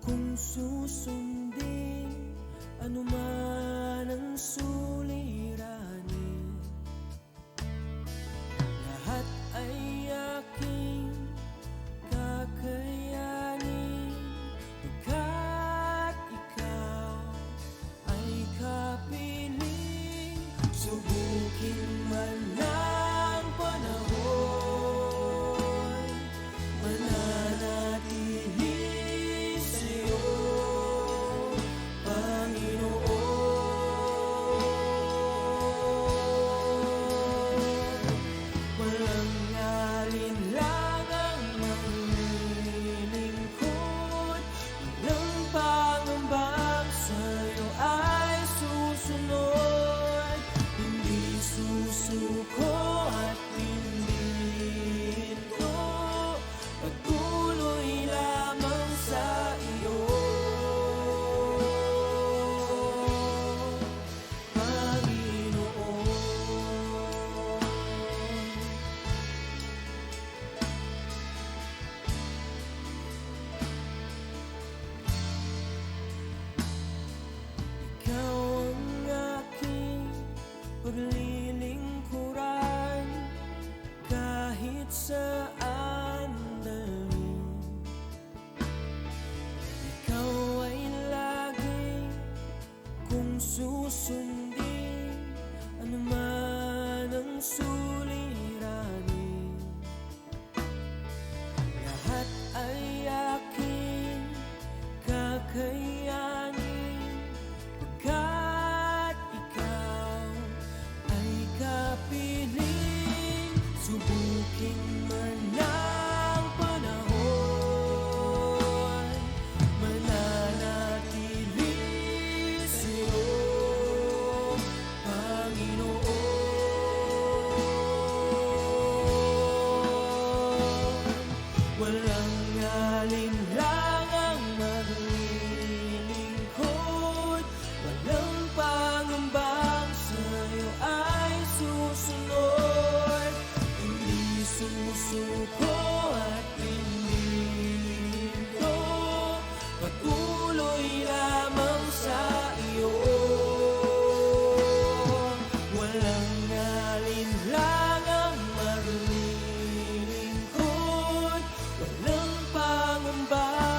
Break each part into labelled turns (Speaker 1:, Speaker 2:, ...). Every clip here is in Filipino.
Speaker 1: Kung susundin anuman ang suliranin, lahat ay aking kakayanin, pagkat ikaw ay kapiling. Subukin man ng panahon, mananatili sa'yo, Panginoon. Walang alinlangang maglilingkod, walang pangambang sa'yo ay susunod. Hindi susuko at hindi hinto, patuloy lamang sa iyo, Panginoon. Ikaw ang aking paglilingkuran, kahit saan dalhin. Ikaw ay lagi kung susundin anuman ang suliranin, lahat ay aking kakayanin, pagkat ikaw ay kapiling. Subukin man ng panahon, mananatili sa'yo, Panginoon. Walang alinlangang maglilingkod, walang pangambang sa'yo ay susunod. Hindi susuko at hindi hinto, patuloy lamang sa iyo. Walang alinlangang maglilingkod, walang pangamba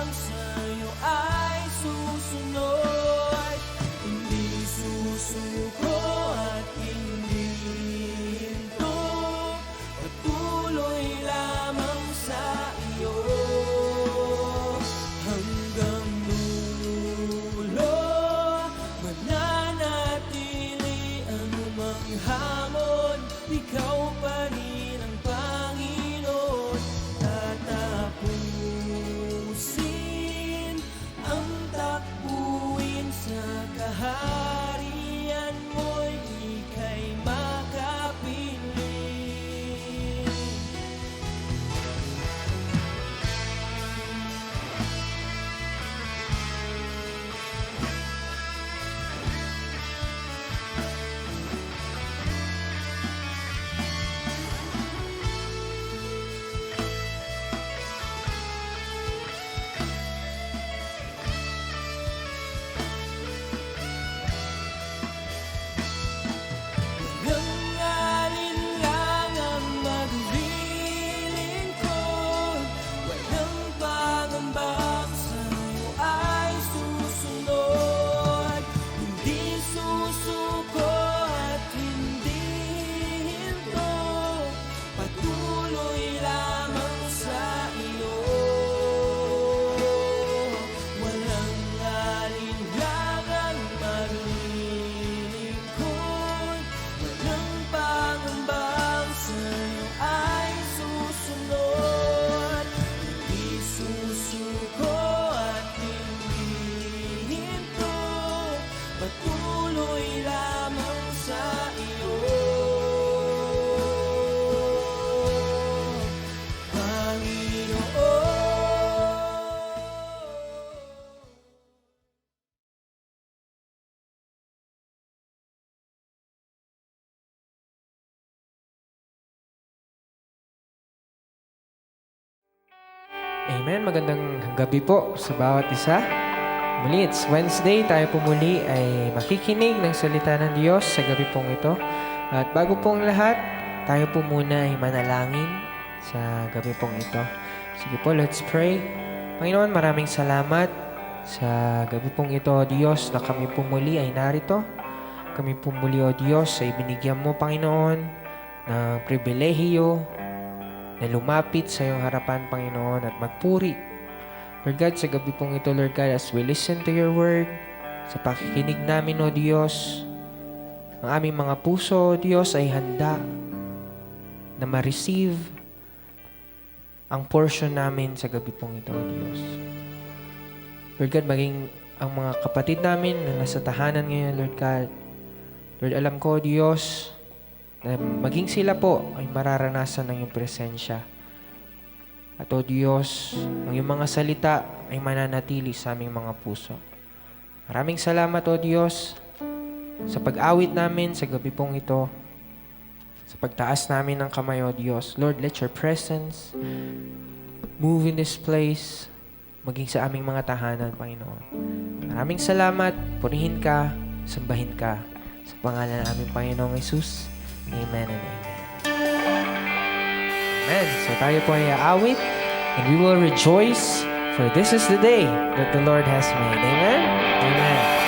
Speaker 2: Amen. Magandang gabi po sa bawat isa. Muli, it's Wednesday. Tayo po muli ay makikinig ng salita ng Diyos sa gabi pong ito. At bago pong lahat, tayo po muna ay manalangin sa gabi pong ito. Sige po, let's pray. Panginoon, maraming salamat sa gabi pong ito, Diyos, na kami po muli ay narito. Kami po muli, O Diyos, ay binigyan mo, Panginoon, ng pribilehiyo na lumapit sa iyong harapan, Panginoon, at magpuri. Lord God, sa gabi pong ito, Lord God, as we listen to your word, sa pakikinig namin, O Diyos, ang aming mga puso, O Diyos, ay handa na ma-receive ang portion namin sa gabi pong ito, O Diyos. Lord God, maging ang mga kapatid namin na nasa tahanan ngayon, Lord God, Lord, alam ko, Diyos, na maging sila po ay mararanasan ng iyong presensya. At o Diyos, ang iyong mga salita ay mananatili sa aming mga puso. Maraming salamat o Diyos sa pag-awit namin sa gabi pong ito, sa pagtaas namin ng kamay o Diyos. Lord, let your presence move in this place, maging sa aming mga tahanan, Panginoon. Maraming salamat, purihin ka, sambahin ka, sa pangalan ng aming Panginoong Jesus. Amen and amen. Amen. So tayo po ay aawit and we will rejoice for this is the day that the Lord has made. Amen? Amen.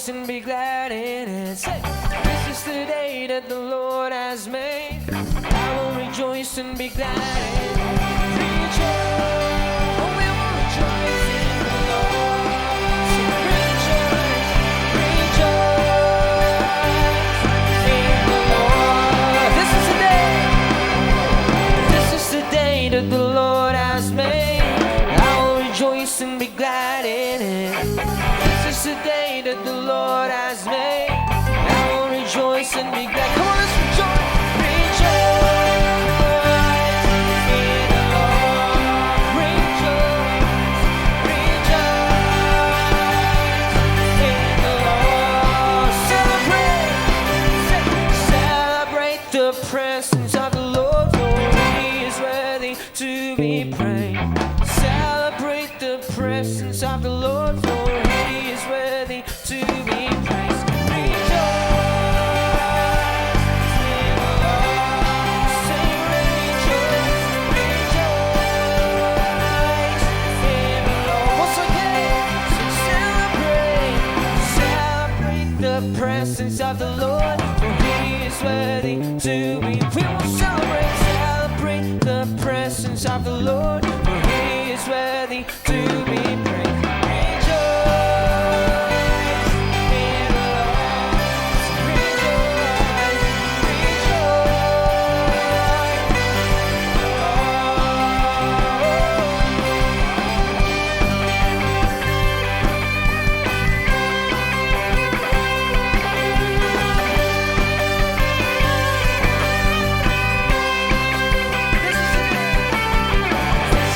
Speaker 2: And be glad in it. Say, this is the day that the Lord has made. I will rejoice and be glad in it. Rejoice, oh, we will rejoice in the Lord. So rejoice, rejoice in the Lord. This is the day. This is the day that the Lord has made. I will rejoice and be glad in it. This is the day that the Lord has made. I will rejoice and be glad. Come on, let's rejoice. Rejoice in the Lord. Rejoice, rejoice in the Lord. Celebrate the presence of the Lord, for He is worthy to be praised. Celebrate the presence of the Lord, for He is worthy to be praised. Rejoice in the Lord. Say rejoice, rejoice in the Lord. Once again, so celebrate the presence of the Lord, for He is worthy to be. We will celebrate the presence of the Lord, for He is worthy to be praised.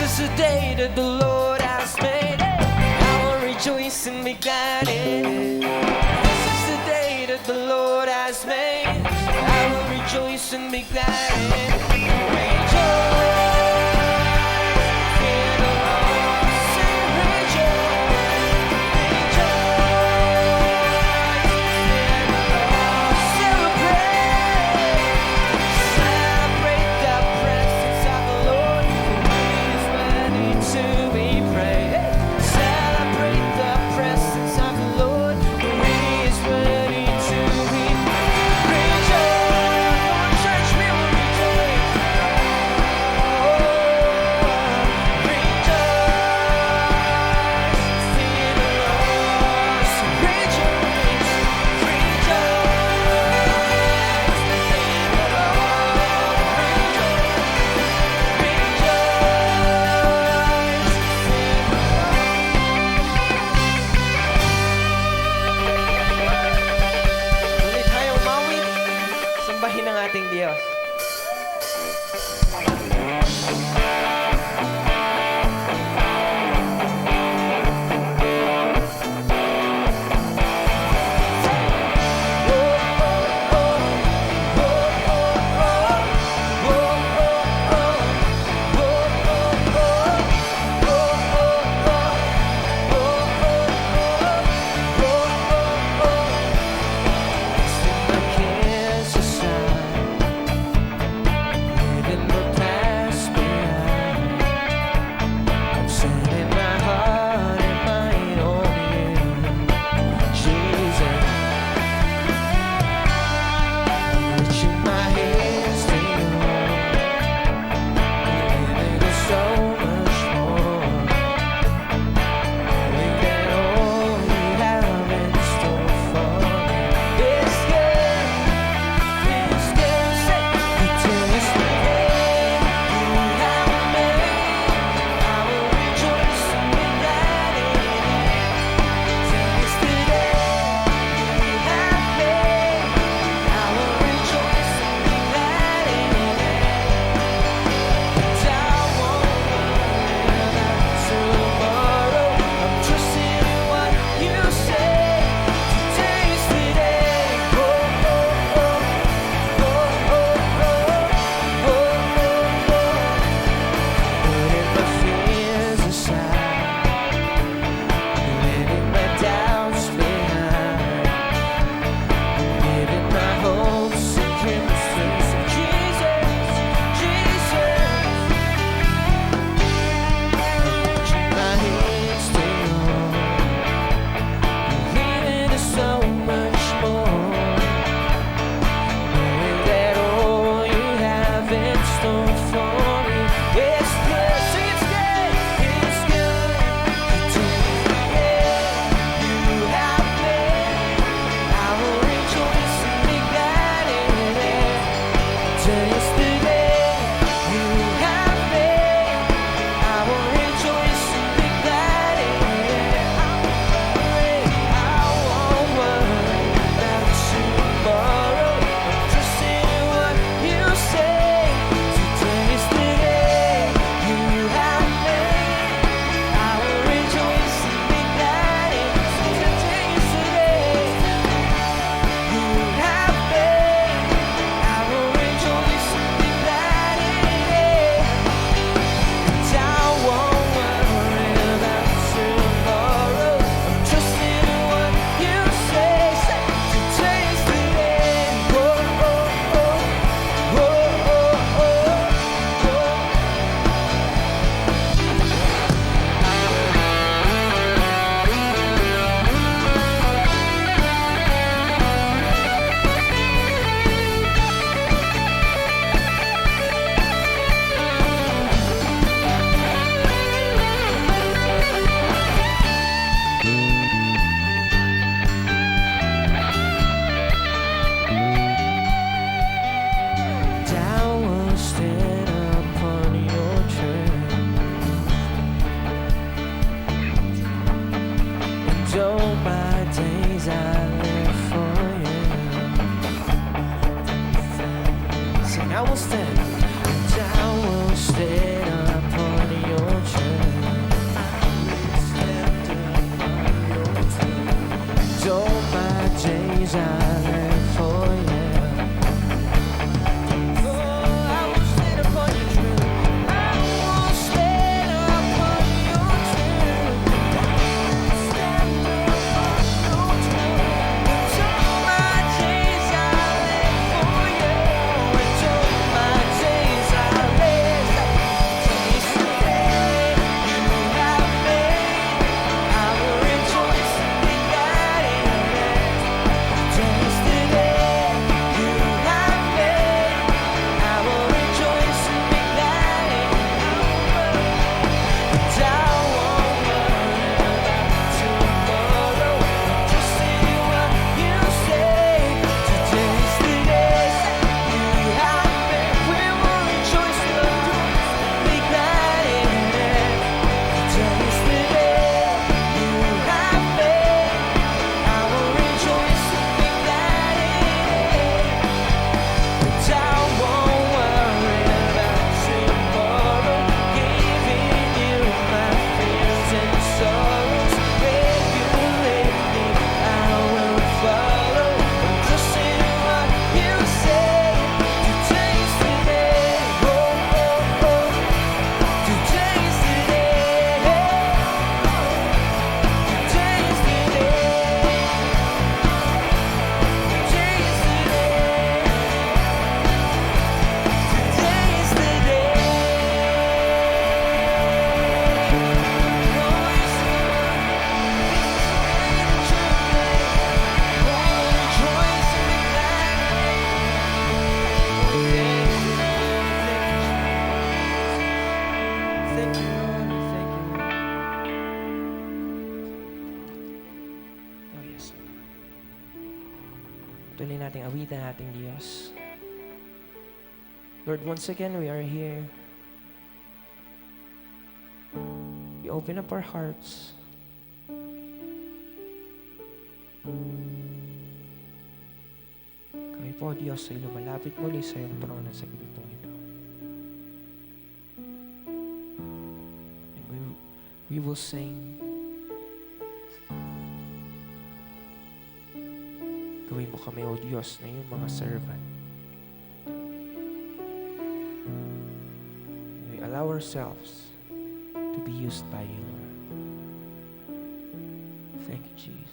Speaker 2: This is the day that the Lord thank you, Lord. We thank you, Lord. Oh, yes, Lord. Tuloy nating awitan nating Diyos. Lord, once again, we are here. We open up our hearts. Kami po, Diyos, ay lumalapit muli sa iyong trono sa gabi pong ito. And we will sing. Gawin mo kami, O Diyos, na iyong mga servant. We allow ourselves to be used by you, Lord. Thank you, Jesus.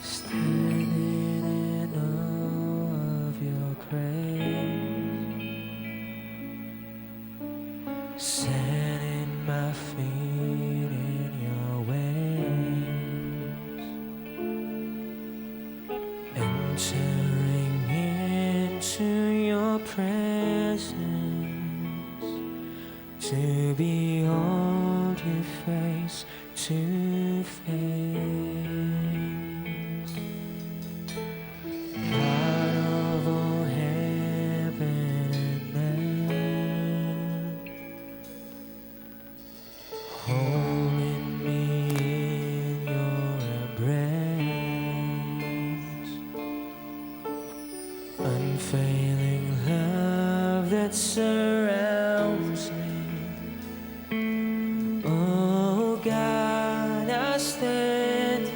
Speaker 2: Standing in awe of your grace, setting my feet in your ways, entering into your presence to behold you face to face. God of all heaven and earth, holding me in your embrace, unfailing love that surrounds me. Oh God, I stand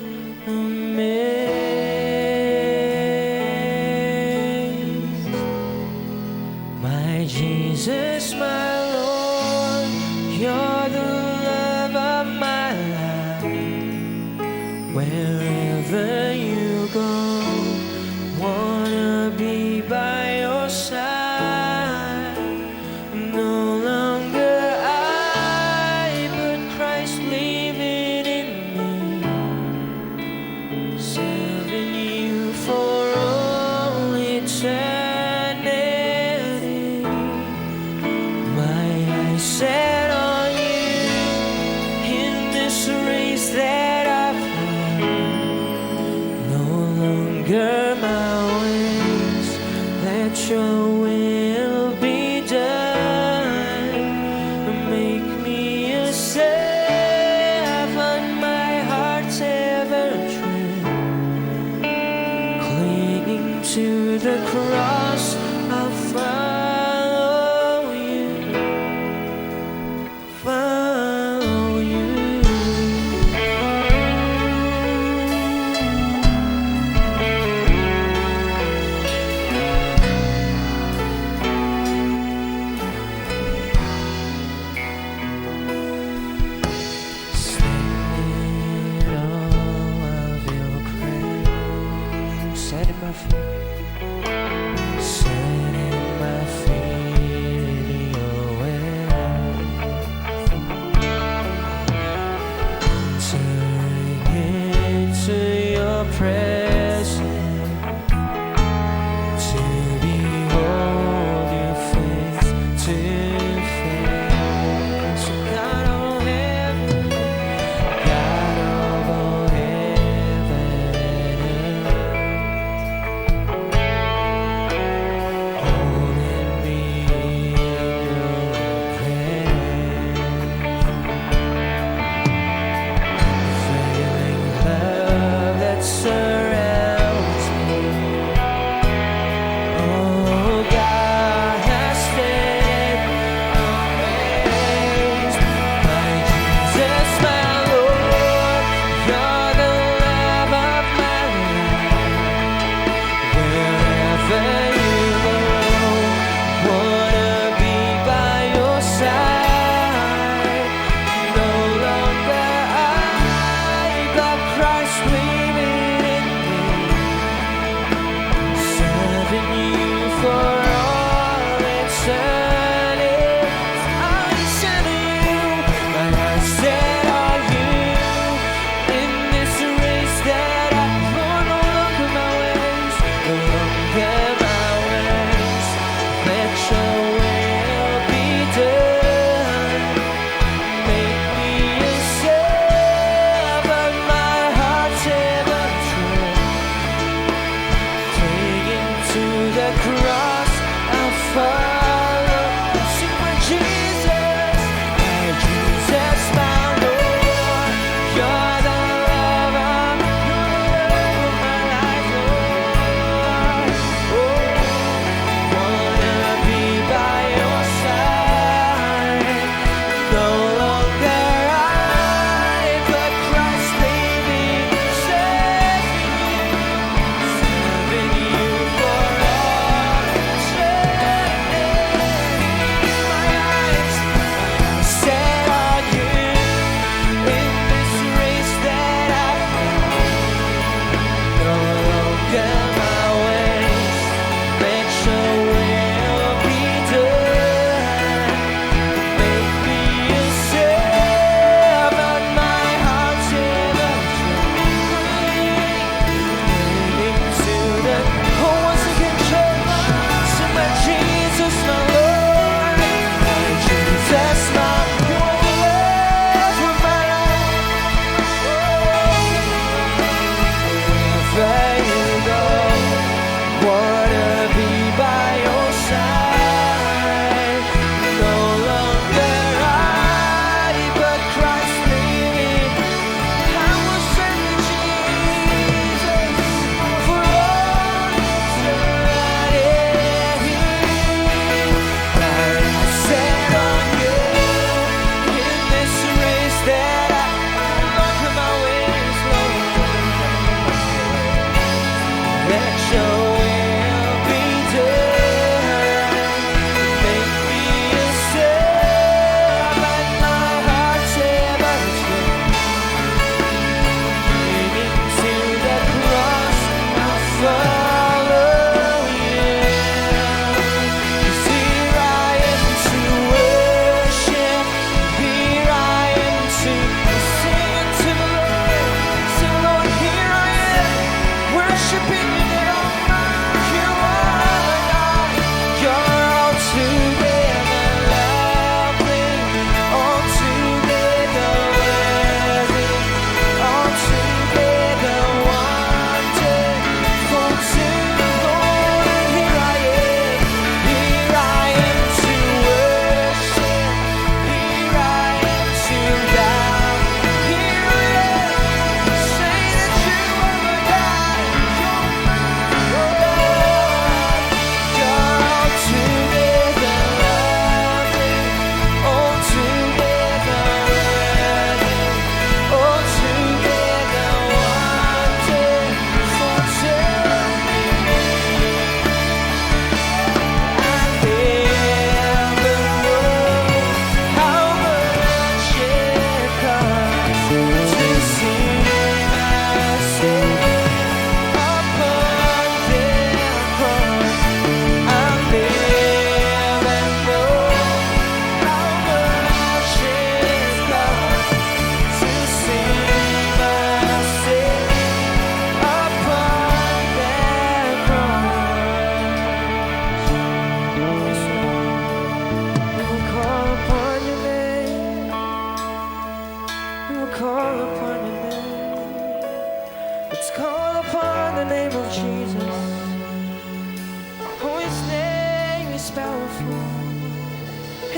Speaker 2: amazed. My Jesus, my Lord, you're the love of my life. Wherever you go, wanna be by your side. No longer I, but Christ living in me, serving you for all eternity. My eyes set on you in this race that I've run. No longer my ways, let your will be done. Make me a servant, my heart's ever true, clinging to the cross. I'll follow you, follow you.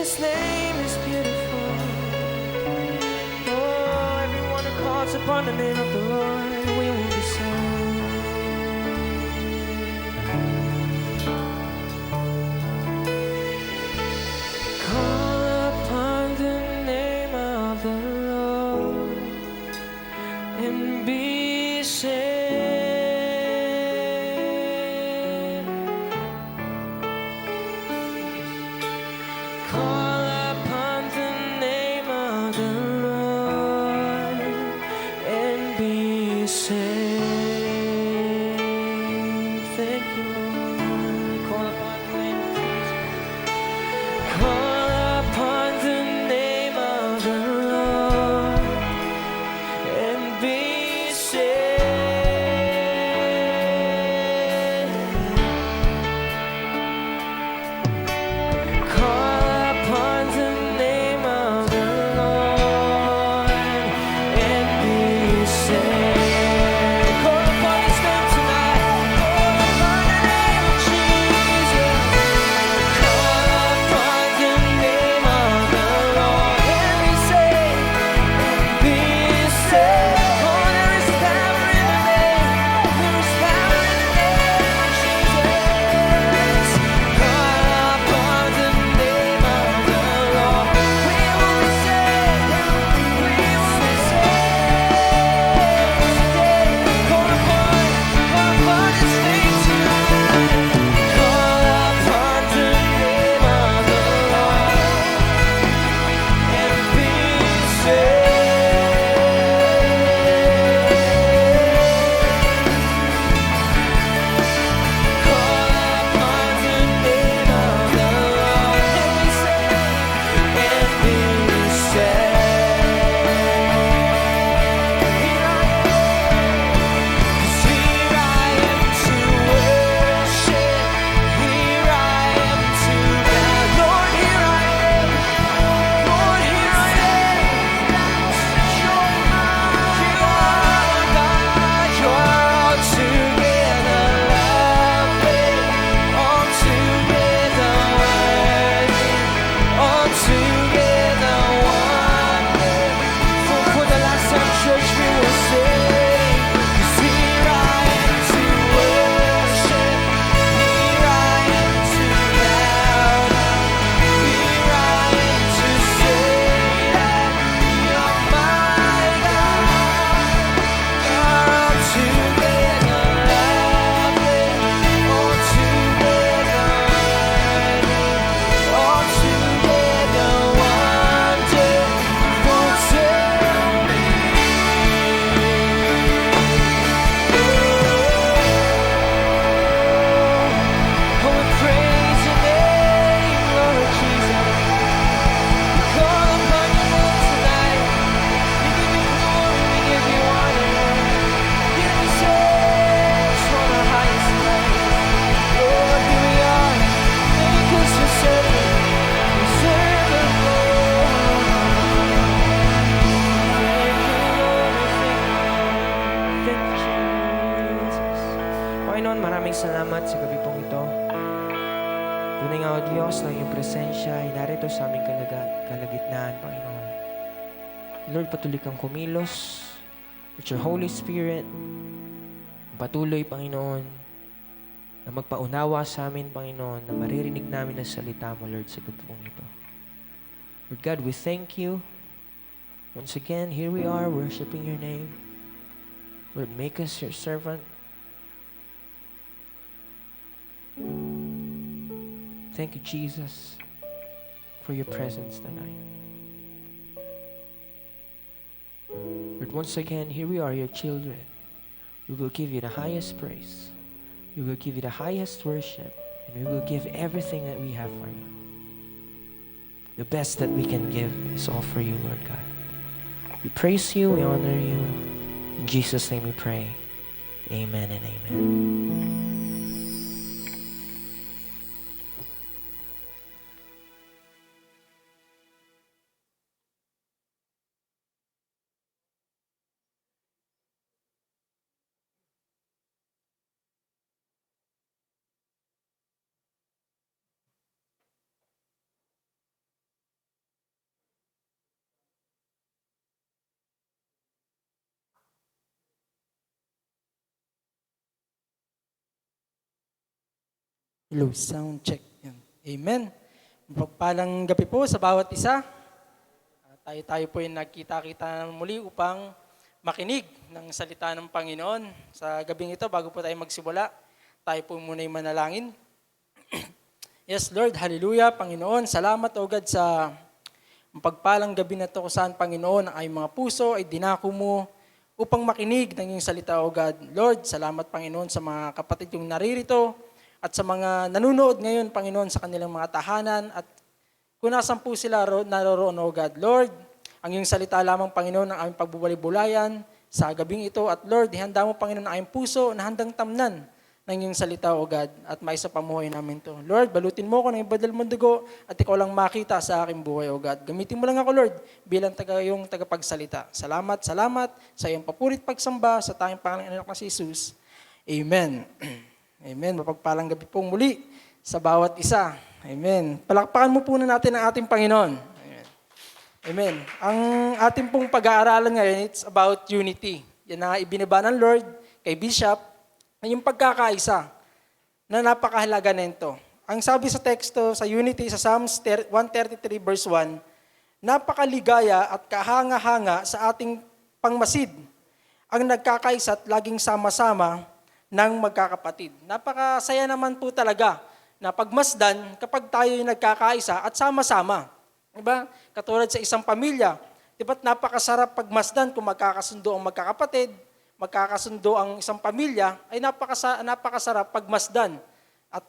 Speaker 2: His name is beautiful. Oh, everyone who calls upon the name of the Lord, we will be saved. Call upon the name of the Lord and be saved. Call upon the name of the Lord and be saved. Thank you, Lord. Call upon the name of Jesus. Call upon the name of the Lord and be saved. Call upon the name of the Lord and be saved. Call upon His name tonight. Call upon the name of Jesus. Call upon the name of the Lord and be saved. Be saved. Oh, there is power in the name. There is power in the name of Jesus. Call upon the name of the Lord. We will be saved. We will be saved today. Call upon His name tonight. Call upon the name of the Lord and be saved. Call upon the name of the Lord and be saved, and be saved. Here I am, 'cause here I am to worship. Here I am to bow. Lord, here I am. Lord, here I am. You're mine. You are God. You're altogether lovely, altogether worthy, altogether wonderful. For the last time, church, we will sing. 'Cause here I am to worship. Here I am to bow down. Here I am to say that you're my God. You're altogether lovely, altogether worthy, altogether wonderful to me. Oh, we praise your name, Lord Jesus. We call upon your name tonight. We give you glory, we give you honor, Lord. You deserve from the highest place. Lord, here we are. Make us your servant. Your servant, Lord. Thank you, Lord. Thank you, Jesus. Panginoon, maraming salamat sa gabi pong ito. Tunay nga, O Diyos, na iyong presensya ay narito sa aming kalagitnaan, Panginoon. Lord, patuloy kang kumilos with your Holy Spirit. Patuloy, Panginoon, na magpaunawa sa amin, Panginoon, na maririnig namin ang salita mo, Lord, sa gabi pong ito. Lord God, we thank you. Once again, here we are, worshiping your name. Lord, make us your servant. Thank you, Jesus, for your presence tonight. Lord, once again, here we are, your children. We will give you the highest praise. We will give you the highest worship. And we will give everything that we have for you. The best that we can give is all for you, Lord God. We praise you, we honor you. In Jesus' name we pray. Amen and amen.
Speaker 3: Hello, sound check. Yan. Amen. Mapagpalang gabi po sa bawat isa. Tayo po ay nagkita-kita muli upang makinig ng salita ng Panginoon. Sa gabing ito, bago po tayo magsimula, tayo po muna ay manalangin. Yes, Lord, hallelujah, Panginoon. Salamat, O God, sa mapagpalang gabi na ito kung saan, Panginoon, ang aming mga puso ay dinako mo upang makinig ng iyong salita, O God. Lord, salamat, Panginoon, sa mga kapatid yung naririto at sa mga nanunood ngayon, Panginoon, sa kanilang mga tahanan at kung nasan po sila naroroon, O God. Lord, ang iyong salita lamang, Panginoon, ang aming pagbubulay-bulayan sa gabing ito. At Lord, ihanda mo, Panginoon, ang aming puso na handang tamnan ng iyong salita, O God, at maisa pamuhay namin to. Lord, balutin mo ko ng ibadal mong dugo at ikaw lang makita sa aking buhay, O God. Gamitin mo lang ako, Lord, bilang yung tagapagsalita. Salamat sa iyong papurit pagsamba sa tanging pangalan ng anak na si Jesus. Amen. Amen. Mapagpalang gabi pong muli sa bawat isa. Amen. Palakpakan mo po na natin ang ating Panginoon. Amen. Amen. Ang ating pong pag-aaralan ngayon, it's about unity. Yan na ibinaba ng Lord kay Bishop, na yung pagkakaisa na napakahalaga nito. Ang sabi sa teksto sa unity sa Psalms 133 verse 1, napakaligaya at kahanga-hanga sa ating pangmasid ang nagkakaisa at laging sama-sama ng magkakapatid. Napakasaya naman po talaga na pagmasdan kapag tayo yung nagkakaisa at sama-sama. Diba? Katulad sa isang pamilya, diba't napakasarap pagmasdan kung magkakasundo ang magkakapatid, magkakasundo ang isang pamilya, ay napakasarap pagmasdan. At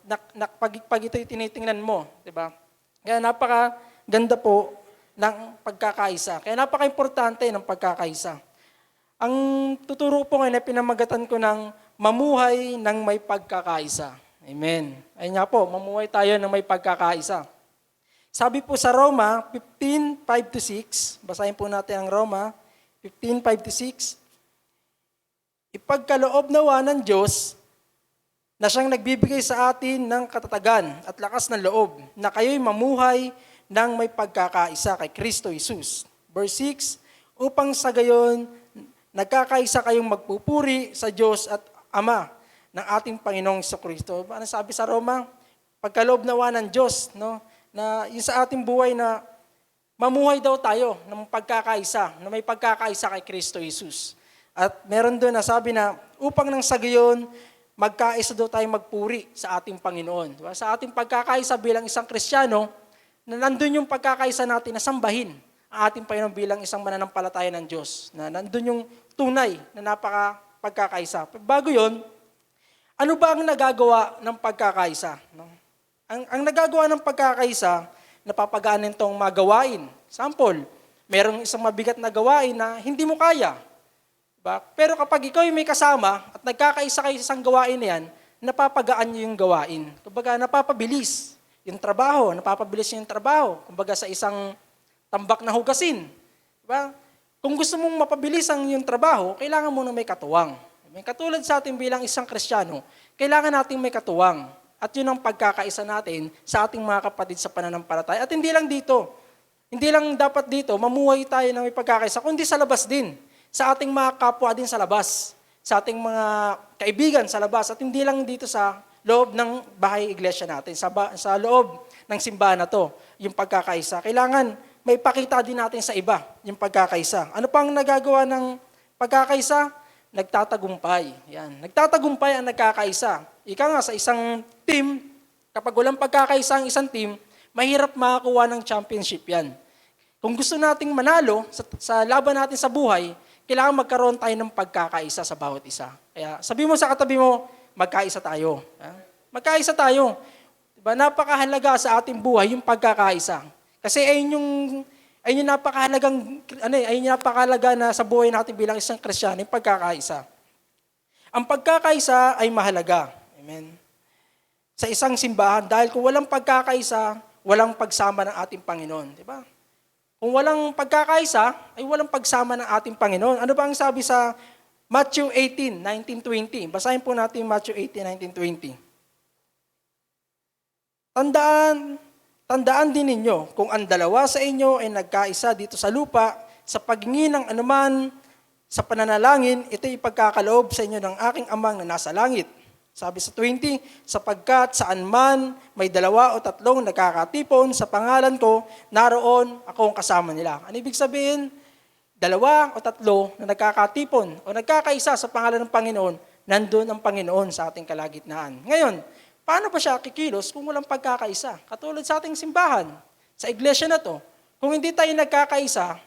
Speaker 3: pag ito'y tinitingnan mo, diba? Kaya napakaganda po ng pagkakaisa. Kaya napaka-importante ng pagkakaisa. Ang tuturo po ngayon ay pinamagatan ko ng mamuhay ng may pagkakaisa. Amen. Ayun nga po, mamuhay tayo ng may pagkakaisa. Sabi po sa Roma 15:5-6, basahin po natin ang Roma 15:5-6, ipagkaloob nawa ng Diyos na siyang nagbibigay sa atin ng katatagan at lakas ng loob na kayo'y mamuhay ng may pagkakaisa kay Kristo Jesus. Verse 6, upang sa gayon, nagkakaisa kayong magpupuri sa Diyos at Ama ng ating Panginoong Kristo. Ano sabi sa Roma? Pagkaloob nawa ng Diyos, no? Na yung sa ating buhay na mamuhay daw tayo ng pagkakaisa, na may pagkakaisa kay Kristo Jesus. At meron doon na sabi na upang nang sa gayon, magkaisa daw tayo magpuri sa ating Panginoon. Diba? Sa ating pagkakaisa bilang isang Kristiyano, na nandun yung pagkakaisa natin na sambahin ang ating Panginoon bilang isang mananampalataya ng Diyos. Na nandun yung tunay na pagkakaisa. Bago yon, ano ba ang nagagawa ng pagkakaisa? No? Ang nagagawa ng pagkakaisa, napapagaan nitong magawain. Sample, merong isang mabigat na gawain na hindi mo kaya. Diba? Pero kapag ikaw may kasama at nagkakaisa kayo sa isang gawain na yan, napapagaan niyo yung gawain. Kumbaga, napapabilis yung trabaho, napapabilis yung trabaho. Kumbaga, sa isang tambak na hugasin. Diba? Kung gusto mong mapabilis ang iyong trabaho, kailangan mo na may katuwang. Katulad sa atin bilang isang Kristiyano, kailangan natin may katuwang. At yun ang pagkakaisa natin sa ating mga kapatid sa pananampalataya. At hindi lang dito. Hindi lang dapat dito, mamuhay tayo ng may pagkakaisa, kundi sa labas din. Sa ating mga kapwa din sa labas. Sa ating mga kaibigan sa labas. At hindi lang dito sa loob ng bahay iglesia natin. Sa loob ng simbahan na to, yung pagkakaisa. Kailangan may pakita din natin sa iba, yung pagkakaisa. Ano pang nagagawa ng pagkakaisa? Nagtatagumpay. Yan. Nagtatagumpay ang nagkakaisa. Ika nga sa isang team, kapag walang pagkakaisa ang isang team, mahirap makakuha ng championship yan. Kung gusto nating manalo sa laban natin sa buhay, kailangan magkaroon tayo ng pagkakaisa sa bawat isa. Kaya sabi mo sa katabi mo, magkaisa tayo. Magkaisa tayo. Diba? Napakahalaga sa ating buhay yung pagkakaisa. Kasi ayun yung napakahalaga na sa buhay natin bilang isang Kristiyano, yung pagkakaisa. Ang pagkakaisa ay mahalaga. Amen. Sa isang simbahan, dahil kung walang pagkakaisa, walang pagsama ng ating Panginoon. Di ba? Kung walang pagkakaisa, ay walang pagsama ng ating Panginoon. Ano ba ang sabi sa Matthew 18:19-20? Basahin po natin Matthew 18:19-20. Tandaan din ninyo, kung ang dalawa sa inyo ay nagkaisa dito sa lupa, sa paghingi ng anuman sa pananalangin, ito'y ipagkakaloob sa inyo ng aking amang na nasa langit. Sabi sa 20, sapagkat saan man may 2 o 3 nagkakatipon sa pangalan ko, naroon ako ang kasama nila. Ano ibig sabihin? 2 o 3 na nagkakatipon o nagkakaisa sa pangalan ng Panginoon, nandun ang Panginoon sa ating kalagitnaan. Ngayon, paano pa siya kikilos kung walang pagkakaisa? Katulad sa ating simbahan, sa iglesia na to, kung hindi tayo nagkakaisa,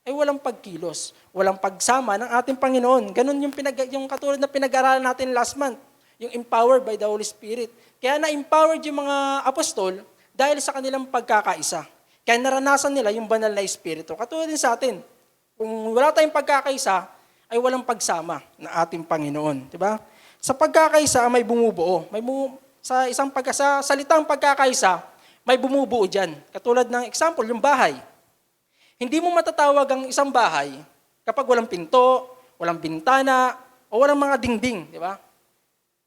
Speaker 3: ay walang pagkilos, walang pagsama ng ating Panginoon. Ganun yung katulad na pinag-aralan natin last month, yung empowered by the Holy Spirit. Kaya na-empowered yung mga apostol dahil sa kanilang pagkakaisa. Kaya naranasan nila yung banal na Espiritu. Katulad din sa atin, kung wala tayong pagkakaisa, ay walang pagsama ng ating Panginoon. Diba? Sa pagkakaisa, may bumubuo. Sa salitang pagkakaisa, may bumubuo dyan. Katulad ng example, yung bahay. Hindi mo matatawag ang isang bahay kapag walang pinto, walang bintana, o walang mga dingding, di ba?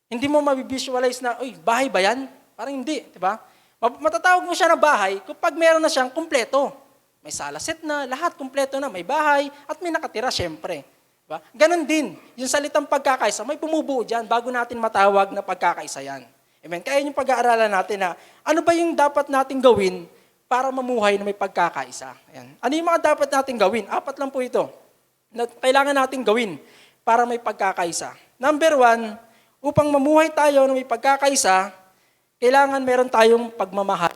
Speaker 3: Hindi mo mabivisualize na, uy, bahay ba yan? Parang hindi, di ba? Matatawag mo siya na bahay kapag meron na siyang kumpleto. May sala set na, lahat kumpleto na, may bahay, at may nakatira, syempre. Diba? Ganon din, yung salitang pagkakaisa, may bumubuo dyan bago natin matawag na pagkakaisa yan. Amen? Kaya yung pag-aaralan natin na, ano ba yung dapat nating gawin para mamuhay na may pagkakaisa? Ayan. Ano yung mga dapat nating gawin? 4 lang po ito na kailangan nating gawin para may pagkakaisa. Number 1, upang mamuhay tayo na may pagkakaisa, kailangan meron tayong pagmamahal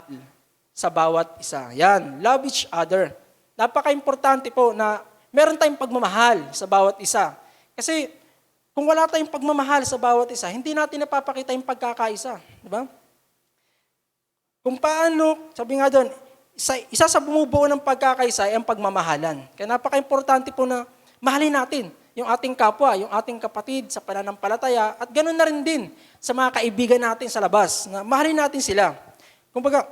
Speaker 3: sa bawat isa. Yan, love each other. Napaka-importante po na meron tayong pagmamahal sa bawat isa. Kasi kung wala tayong pagmamahal sa bawat isa, hindi natin napapakita yung pagkakaisa. Di ba? Kung paano, sabi nga doon, isa sa bumubuo ng pagkakaisa ay ang pagmamahalan. Kaya napaka-importante po na mahalin natin yung ating kapwa, yung ating kapatid sa pananampalataya, at ganoon na rin din sa mga kaibigan natin sa labas, na mahalin natin sila. Kumbaga,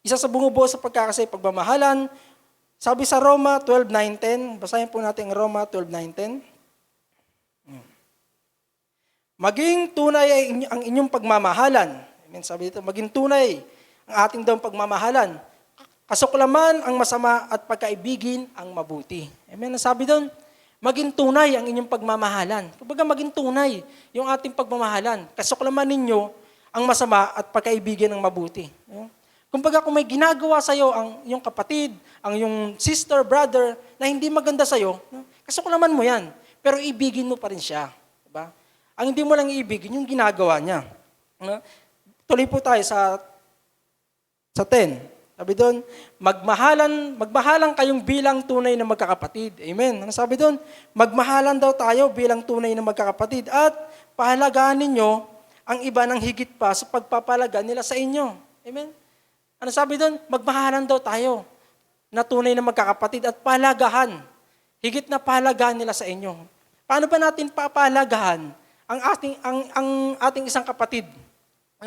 Speaker 3: isa sa bumubuo sa pagkakaisa ay pagmamahalan. Sabi sa Roma 12:9-10, basahin po natin Roma 12:9-10. Maging tunay ay ang inyong pagmamahalan. Sabi dito, maging tunay ang ating daw pagmamahalan. Kasuklaman ang masama at pagkaibigin ang mabuti. Amen. Sabi doon, maging tunay ang inyong pagmamahalan. Kumbaga maging tunay yung ating pagmamahalan. Kasuklaman ninyo ang masama at pagkaibigin ang mabuti. Kumbaga kung may ginagawa sa'yo ang iyong kapatid, ang iyong sister, brother, na hindi maganda sa'yo, kasuklaman mo yan. Pero ibigin mo pa rin siya. Diba? Ang hindi mo lang iibigin, yung ginagawa niya. Tuloy po tayo sa 10. Sabi doon, magmahalan kayong bilang tunay na magkakapatid. Amen. Ano sabi doon? Magmahalan daw tayo bilang tunay na magkakapatid at pahalagaan ninyo ang iba ng higit pa sa pagpapalaga nila sa inyo. Amen. Ano sabi doon? Magmahalan daw tayo na tunay na magkakapatid at pahalagahan. Higit na pahalagahan nila sa inyo. Paano ba natin papahalagahan ang ating isang kapatid?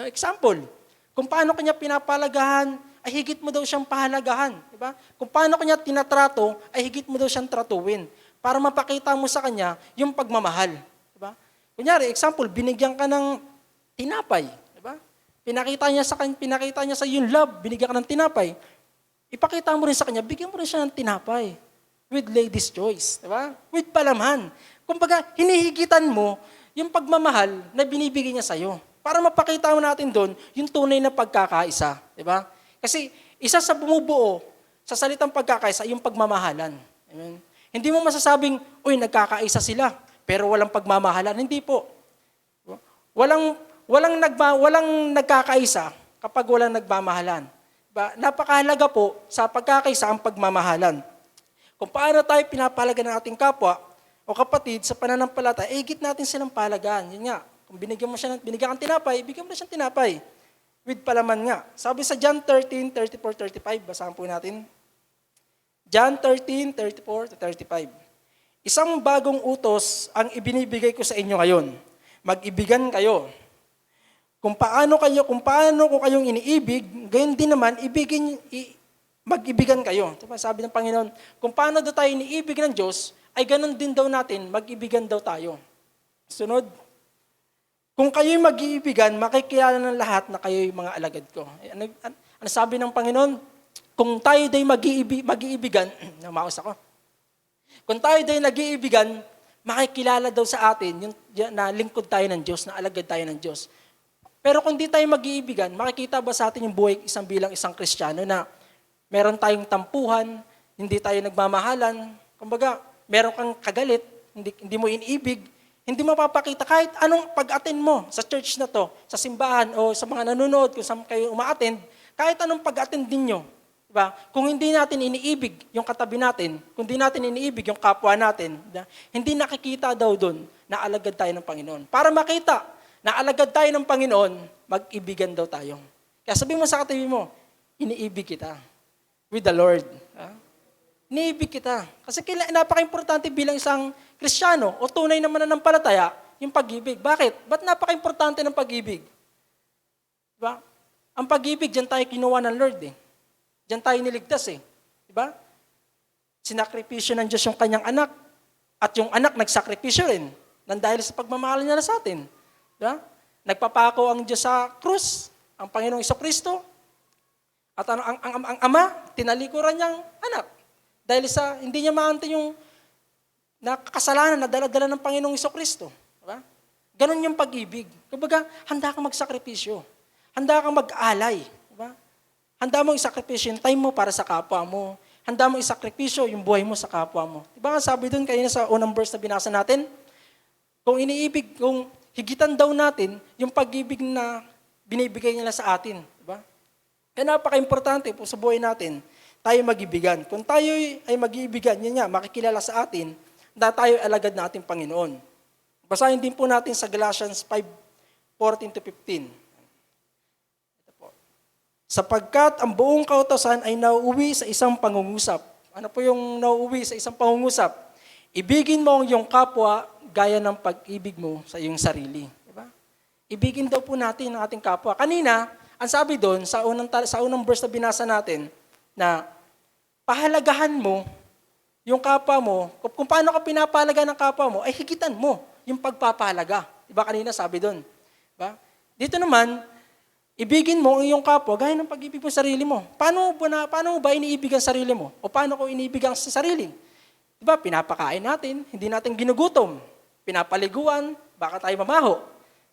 Speaker 3: Example, kung paano kanya pinapalagahan, ay higit mo daw siyang pahalagahan. Diba? Kung paano kanya tinatrato, ay higit mo daw siyang tratuin. Para mapakita mo sa kanya yung pagmamahal. Diba? Kunyari, example, binigyan ka ng tinapay. Diba? Pinakita niya sa yung love, binigyan ka ng tinapay. Ipakita mo rin sa kanya, bigyan mo rin siya ng tinapay. With ladies' choice. Diba? With palaman. Kumbaga, hinihigitan mo yung pagmamahal na binibigay niya sa'yo. Para mapakita mo natin doon yung tunay na pagkakaisa. Diba? Kasi isa sa bumubuo sa salitang pagkakaisa, yung pagmamahalan. Amen? Hindi mo masasabing, uy, nagkakaisa sila, pero walang pagmamahalan. Hindi po. Walang nagkakaisa kapag walang nagmamahalan. Diba? Napakahalaga po sa pagkakaisa ang pagmamahalan. Kung paano tayo pinapalaga ng ating kapwa o kapatid sa pananampalataya, higit natin silang palagaan. Yun nga. Kung binigyan kang tinapay, bigyan mo na siyang tinapay. With palaman nga. Sabi sa John 13:34-35, basahan po natin. John 13:34-35. Isang bagong utos ang ibinibigay ko sa inyo ngayon. Mag-ibigan kayo. Kung paano ko kayong iniibig, gayon din naman, mag-ibigan kayo. Diba? Sabi ng Panginoon, kung paano daw tayo iniibig ng Diyos, ay ganon din daw natin, mag-ibigan daw tayo. Sunod. Kung kayo'y mag-iibigan, makikilala ng lahat na kayo'y mga alagad ko. Ano sabi ng Panginoon? Kung tayo da'y mag-iibigan, namaos ako. Kung tayo da'y nag-iibigan, makikilala daw sa atin yung na lingkod tayo ng Diyos, na alagad tayo ng Diyos. Pero kung di tayo mag-iibigan, makikita ba sa atin yung buhay bilang isang Kristiyano na meron tayong tampuhan, hindi tayo nagmamahalan, kumbaga, meron kang kagalit, hindi mo iniibig, hindi mapapakita kahit anong pag-attend mo sa church na to, sa simbahan o sa mga nanonood kung saan kayo uma-attend, kahit anong pag-attend ninyo. Diba? Kung hindi natin iniibig yung katabi natin, kung hindi natin iniibig yung kapwa natin, hindi nakikita daw doon na alagad tayo ng Panginoon. Para makita na alagad tayo ng Panginoon, mag-ibigan daw tayo. Kaya sabihin mo sa katabi mo, iniibig kita with the Lord. Iniibig kita. Kasi napaka-importante bilang isang Kristiyano o tunay na mananampalataya, yung pag-ibig. Bakit? Ba't napaka-importante ng pag-ibig? Diba? Ang pag-ibig, dyan tayo kinuha ng Lord eh. Diyan tayo niligtas eh. Diba? Sinakripisyo ng Diyos yung kanyang anak. At yung anak nagsakripisyo rin. Nang dahil sa pagmamahal niya sa atin. Diba? Nagpapako ang Diyos sa krus. Ang Panginoong Jesucristo. At ang ama, tinalikuran niyang anak. Dahil sa hindi niya maantay yung nakakasalanan na dala-dala ng Panginoong Jesucristo. Diba? Ganon yung pag-ibig. Kumbaga, handa kang magsakripisyo. Handa kang mag-alay. Diba? Handa mong isakripisyo yung time mo para sa kapwa mo. Handa mong isakripisyo yung buhay mo sa kapwa mo. Diba nga sabi doon kanina sa unang verse na binasa natin? Kung iniibig, kung higitan daw natin yung pag-ibig na binibigay nila sa atin. Diba? Kaya napaka-importante po sa buhay natin, tayo mag-ibigan. Kung tayo ay mag-iibigan, yun nga, makikilala sa atin, na tayo alagad na ating Panginoon. Basahin din po natin sa Galatians 5:14-15. Sapagkat ang buong kautosan ay nauuwi sa isang pangungusap. Ano po yung nauuwi sa isang pangungusap? Ibigin mo ang iyong kapwa gaya ng pag-ibig mo sa iyong sarili. Diba? Ibigin daw po natin ang ating kapwa. Kanina, ang sabi doon, sa unang verse na binasa natin, na pahalagahan mo yung kapwa mo, kung paano ka pinapahalaga ng kapwa mo, ay higitan mo yung pagpapahalaga. Diba kanina sabi doon? Diba? Dito naman, ibigin mo ang iyong kapwa gaya ng pag-ibig mo sa sarili mo. Paano mo ba iniibig ang sarili mo? O paano ko iniibig ang sarili? Diba, pinapakain natin, hindi natin ginugutom. Pinapaliguan, baka tayo mamaho.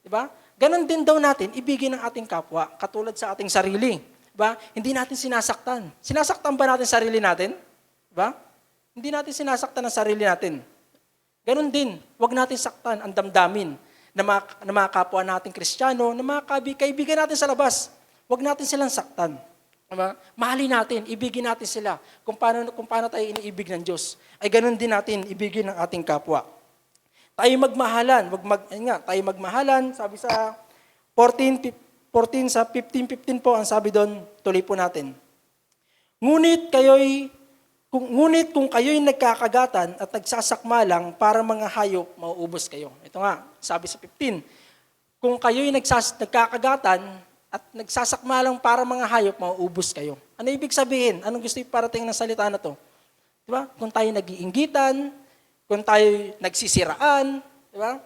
Speaker 3: Diba? Ganon din daw natin, ibigin ang ating kapwa, katulad sa ating sarili. Diba? Hindi natin sinasaktan. Sinasaktan ba natin sarili natin? Diba? Hindi natin sinasaktan ang sarili natin. Ganon din, huwag natin saktan ang damdamin na mga kapwa nating Kristiyano, na mga kaibigan natin sa labas. Huwag natin silang saktan. Diba? Mahalin natin, ibigin natin sila kung paano tayo iniibig ng Diyos. Ay ganun din natin ibigin ang ating kapwa. Tayo magmahalan, tayo magmahalan, sabi sa 14 sa 15:15 po, ang sabi doon, tuloy po natin. Ngunit kung kayo'y nagkakagatan at nagsasakma lang para mga hayop, mauubos kayo. Ito nga, sabi sa 15. Kung kayo'y nagkakagatan at nagsasakma lang para mga hayop, mauubos kayo. Ano ibig sabihin? Anong gusto iparating ng salita na to? Diba? Kung tayo nag-iinggitan, kung tayo nagsisiraan, diba?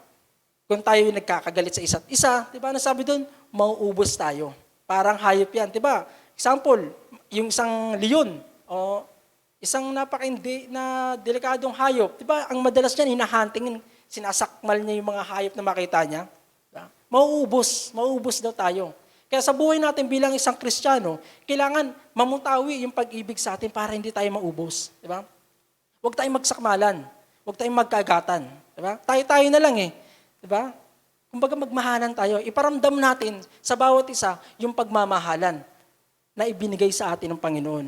Speaker 3: Kung tayo nagkakagalit sa isa't isa, diba? Ano sabi doon? Mauubos tayo. Parang hayop yan, diba? Example, yung isang leon, o isang napaka-hindi na delikadong hayop. Diba, ang madalas niyan, hinahunting, sinasakmal niya yung mga hayop na makita niya. Diba? Mauubos daw tayo. Kaya sa buhay natin bilang isang Kristiyano, kailangan mamutawi yung pag-ibig sa atin para hindi tayo maubos. Diba? Huwag tayong magsakmalan. Huwag tayong magkagatan. Diba? Tayo na lang eh. Diba? Kumbaga magmahalan tayo. Iparamdam natin sa bawat isa yung pagmamahalan na ibinigay sa atin ng Panginoon.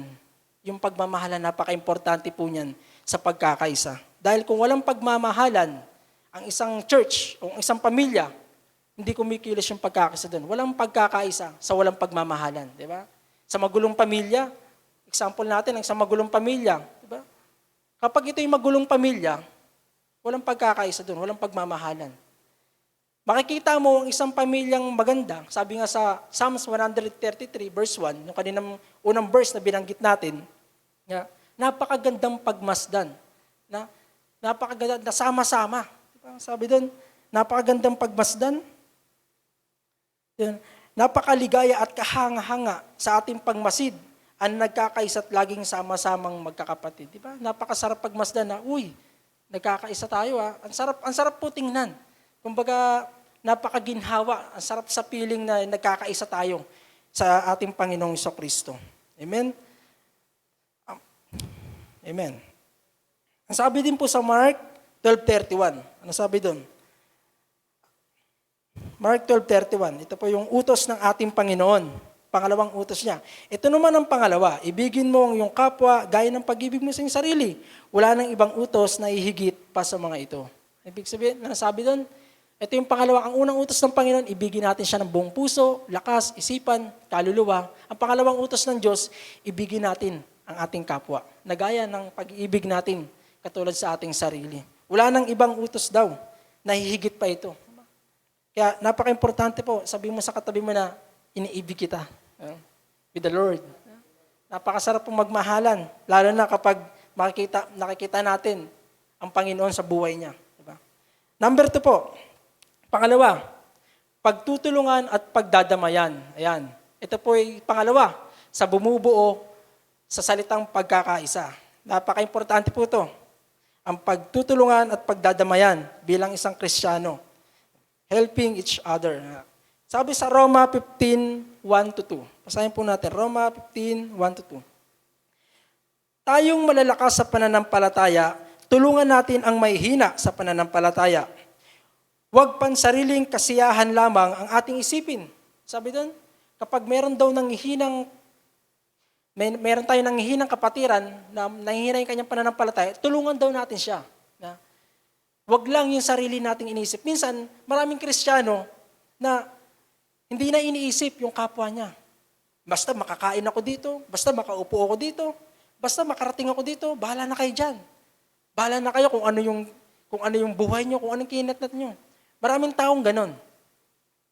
Speaker 3: Yung pagmamahalan, napaka-importante po niyan sa pagkakaisa. Dahil kung walang pagmamahalan, ang isang church o ang isang pamilya, hindi kumikilos yung pagkakaisa doon. Walang pagkakaisa sa walang pagmamahalan. Di ba? Sa magulong pamilya, example natin, ang isang magulong pamilya. Di ba? Kapag ito yung magulong pamilya, walang pagkakaisa doon, walang pagmamahalan. Makikita mo ang isang pamilyang maganda, sabi nga sa Psalms 133 verse 1, yung kaninang unang verse na binanggit natin, napakagandang pagmasdan, napakaganda, nasama-sama. Diba? Sabi doon, napakagandang pagmasdan, napakaligaya at kahanga-hanga sa ating pagmasid, ang nagkakaisa at laging sama-samang magkakapatid. Diba? Napakasarap pagmasdan na, Nagkakaisa tayo Ang sarap po tingnan. Kumbaga, napakaginhawa. Ang sarap sa feeling na nagkakaisa tayo sa ating Panginoong Kristo. Amen? Amen. Ang sabi din po sa Mark 12:31. Ano sabi doon? Mark 12:31. Ito po yung utos ng ating Panginoon. Pangalawang utos niya. Ito naman ang pangalawa. Ibigin mo ang iyong kapwa gaya ng pag-ibig mo sa iyong sarili. Wala nang ibang utos na ihigit pa sa mga ito. Ibig sabihin, ano sabi doon? Ito yung pangalawa. Ang unang utos ng Panginoon, ibigin natin siya ng buong puso, lakas, isipan, kaluluwa. Ang pangalawang utos ng Diyos, ibigin natin ang ating kapwa. Nagaya ng pag-iibig natin katulad sa ating sarili. Wala nang ibang utos daw na hihigit pa ito. Kaya napaka-importante po, sabihin mo sa katabi mo na iniibig kita with the Lord. Napakasarap pong magmahalan, lalo na kapag nakikita natin ang Panginoon sa buhay niya. Diba? Number 2 po, pangalawa, pagtutulungan at pagdadamayan. Ayan. Ito po ay pangalawa, sa bumubuo sa salitang pagkakaisa. Napaka-importante po ito. Ang pagtutulungan at pagdadamayan bilang isang Kristiyano. Helping each other. Sabi sa Roma 15:1-2. Basahin po natin. Roma 15:1-2. Tayong malalakas sa pananampalataya, tulungan natin ang may hina sa pananampalataya. Huwag pansariling kasiyahan lamang ang ating isipin. Sabi doon, kapag meron tayong nanghihinang kapatiran na nanghihina yung kanyang pananampalataya, tulungan daw natin siya. Huwag lang yung sarili nating iniisip. Minsan, maraming Kristiyano na hindi na iniisip yung kapwa niya. Basta makakain ako dito, basta makaupo ako dito, basta makarating ako dito, bahala na kayo dyan. Bahala na kayo kung ano yung buhay niyo, kung anong kinatnat niyo. Maraming taong ganon.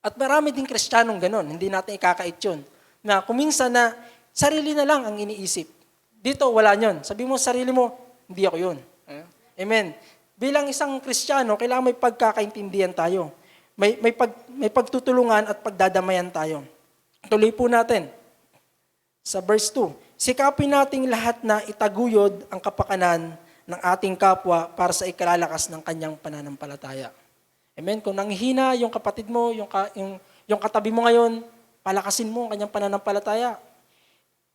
Speaker 3: At marami din Kristiyanong ganon. Hindi natin ikakait yun. Na kuminsan na sarili na lang ang iniisip. Dito, wala nyon. Sabi mo sa sarili mo, hindi ako yun. Amen. Bilang isang Kristiyano, kailangan may pagkakaintindihan tayo. May pagtutulungan at pagdadamayan tayo. Tuloy po natin. Sa verse 2, sikapin nating lahat na itaguyod ang kapakanan ng ating kapwa para sa ikalalakas ng kanyang pananampalataya. Amen? Kung nanghihina yung kapatid mo, yung katabi mo ngayon, palakasin mo ang kanyang pananampalataya.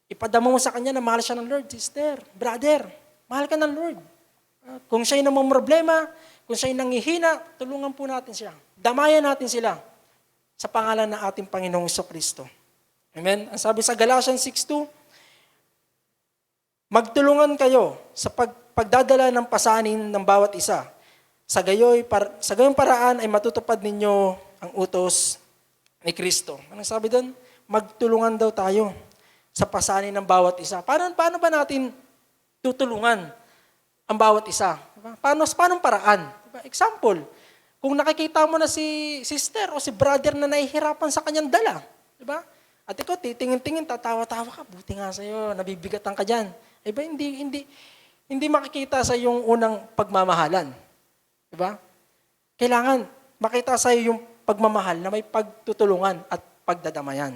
Speaker 3: Ipadama mo sa kanya na mahal siya ng Lord. Sister, brother, mahal ka ng Lord. Kung siya'y namang problema, kung siya'y nanghihina, tulungan po natin siya. Damayan natin sila sa pangalan ng ating Panginoong Kristo. Amen? Ang sabi sa Galatians 6:2, magtulungan kayo sa pagdadala ng pasanin ng bawat isa. Sa gayong paraan ay matutupad ninyo ang utos ni Kristo. Anong sabi doon? Magtulungan daw tayo sa pasanin ng bawat isa. Paano ba natin tutulungan ang bawat isa? Paano paraan? Example, kung nakikita mo na si sister o si brother na nahihirapan sa kanyang dala, diba? At ikaw, titingin-tingin, tatawa-tawa ka, buti nga sa'yo, nabibigatan ka dyan. Diba? Hindi makikita sa yung unang pagmamahalan. Diba? Kailangan makita sa yung pagmamahal na may pagtutulungan at pagdadamayan.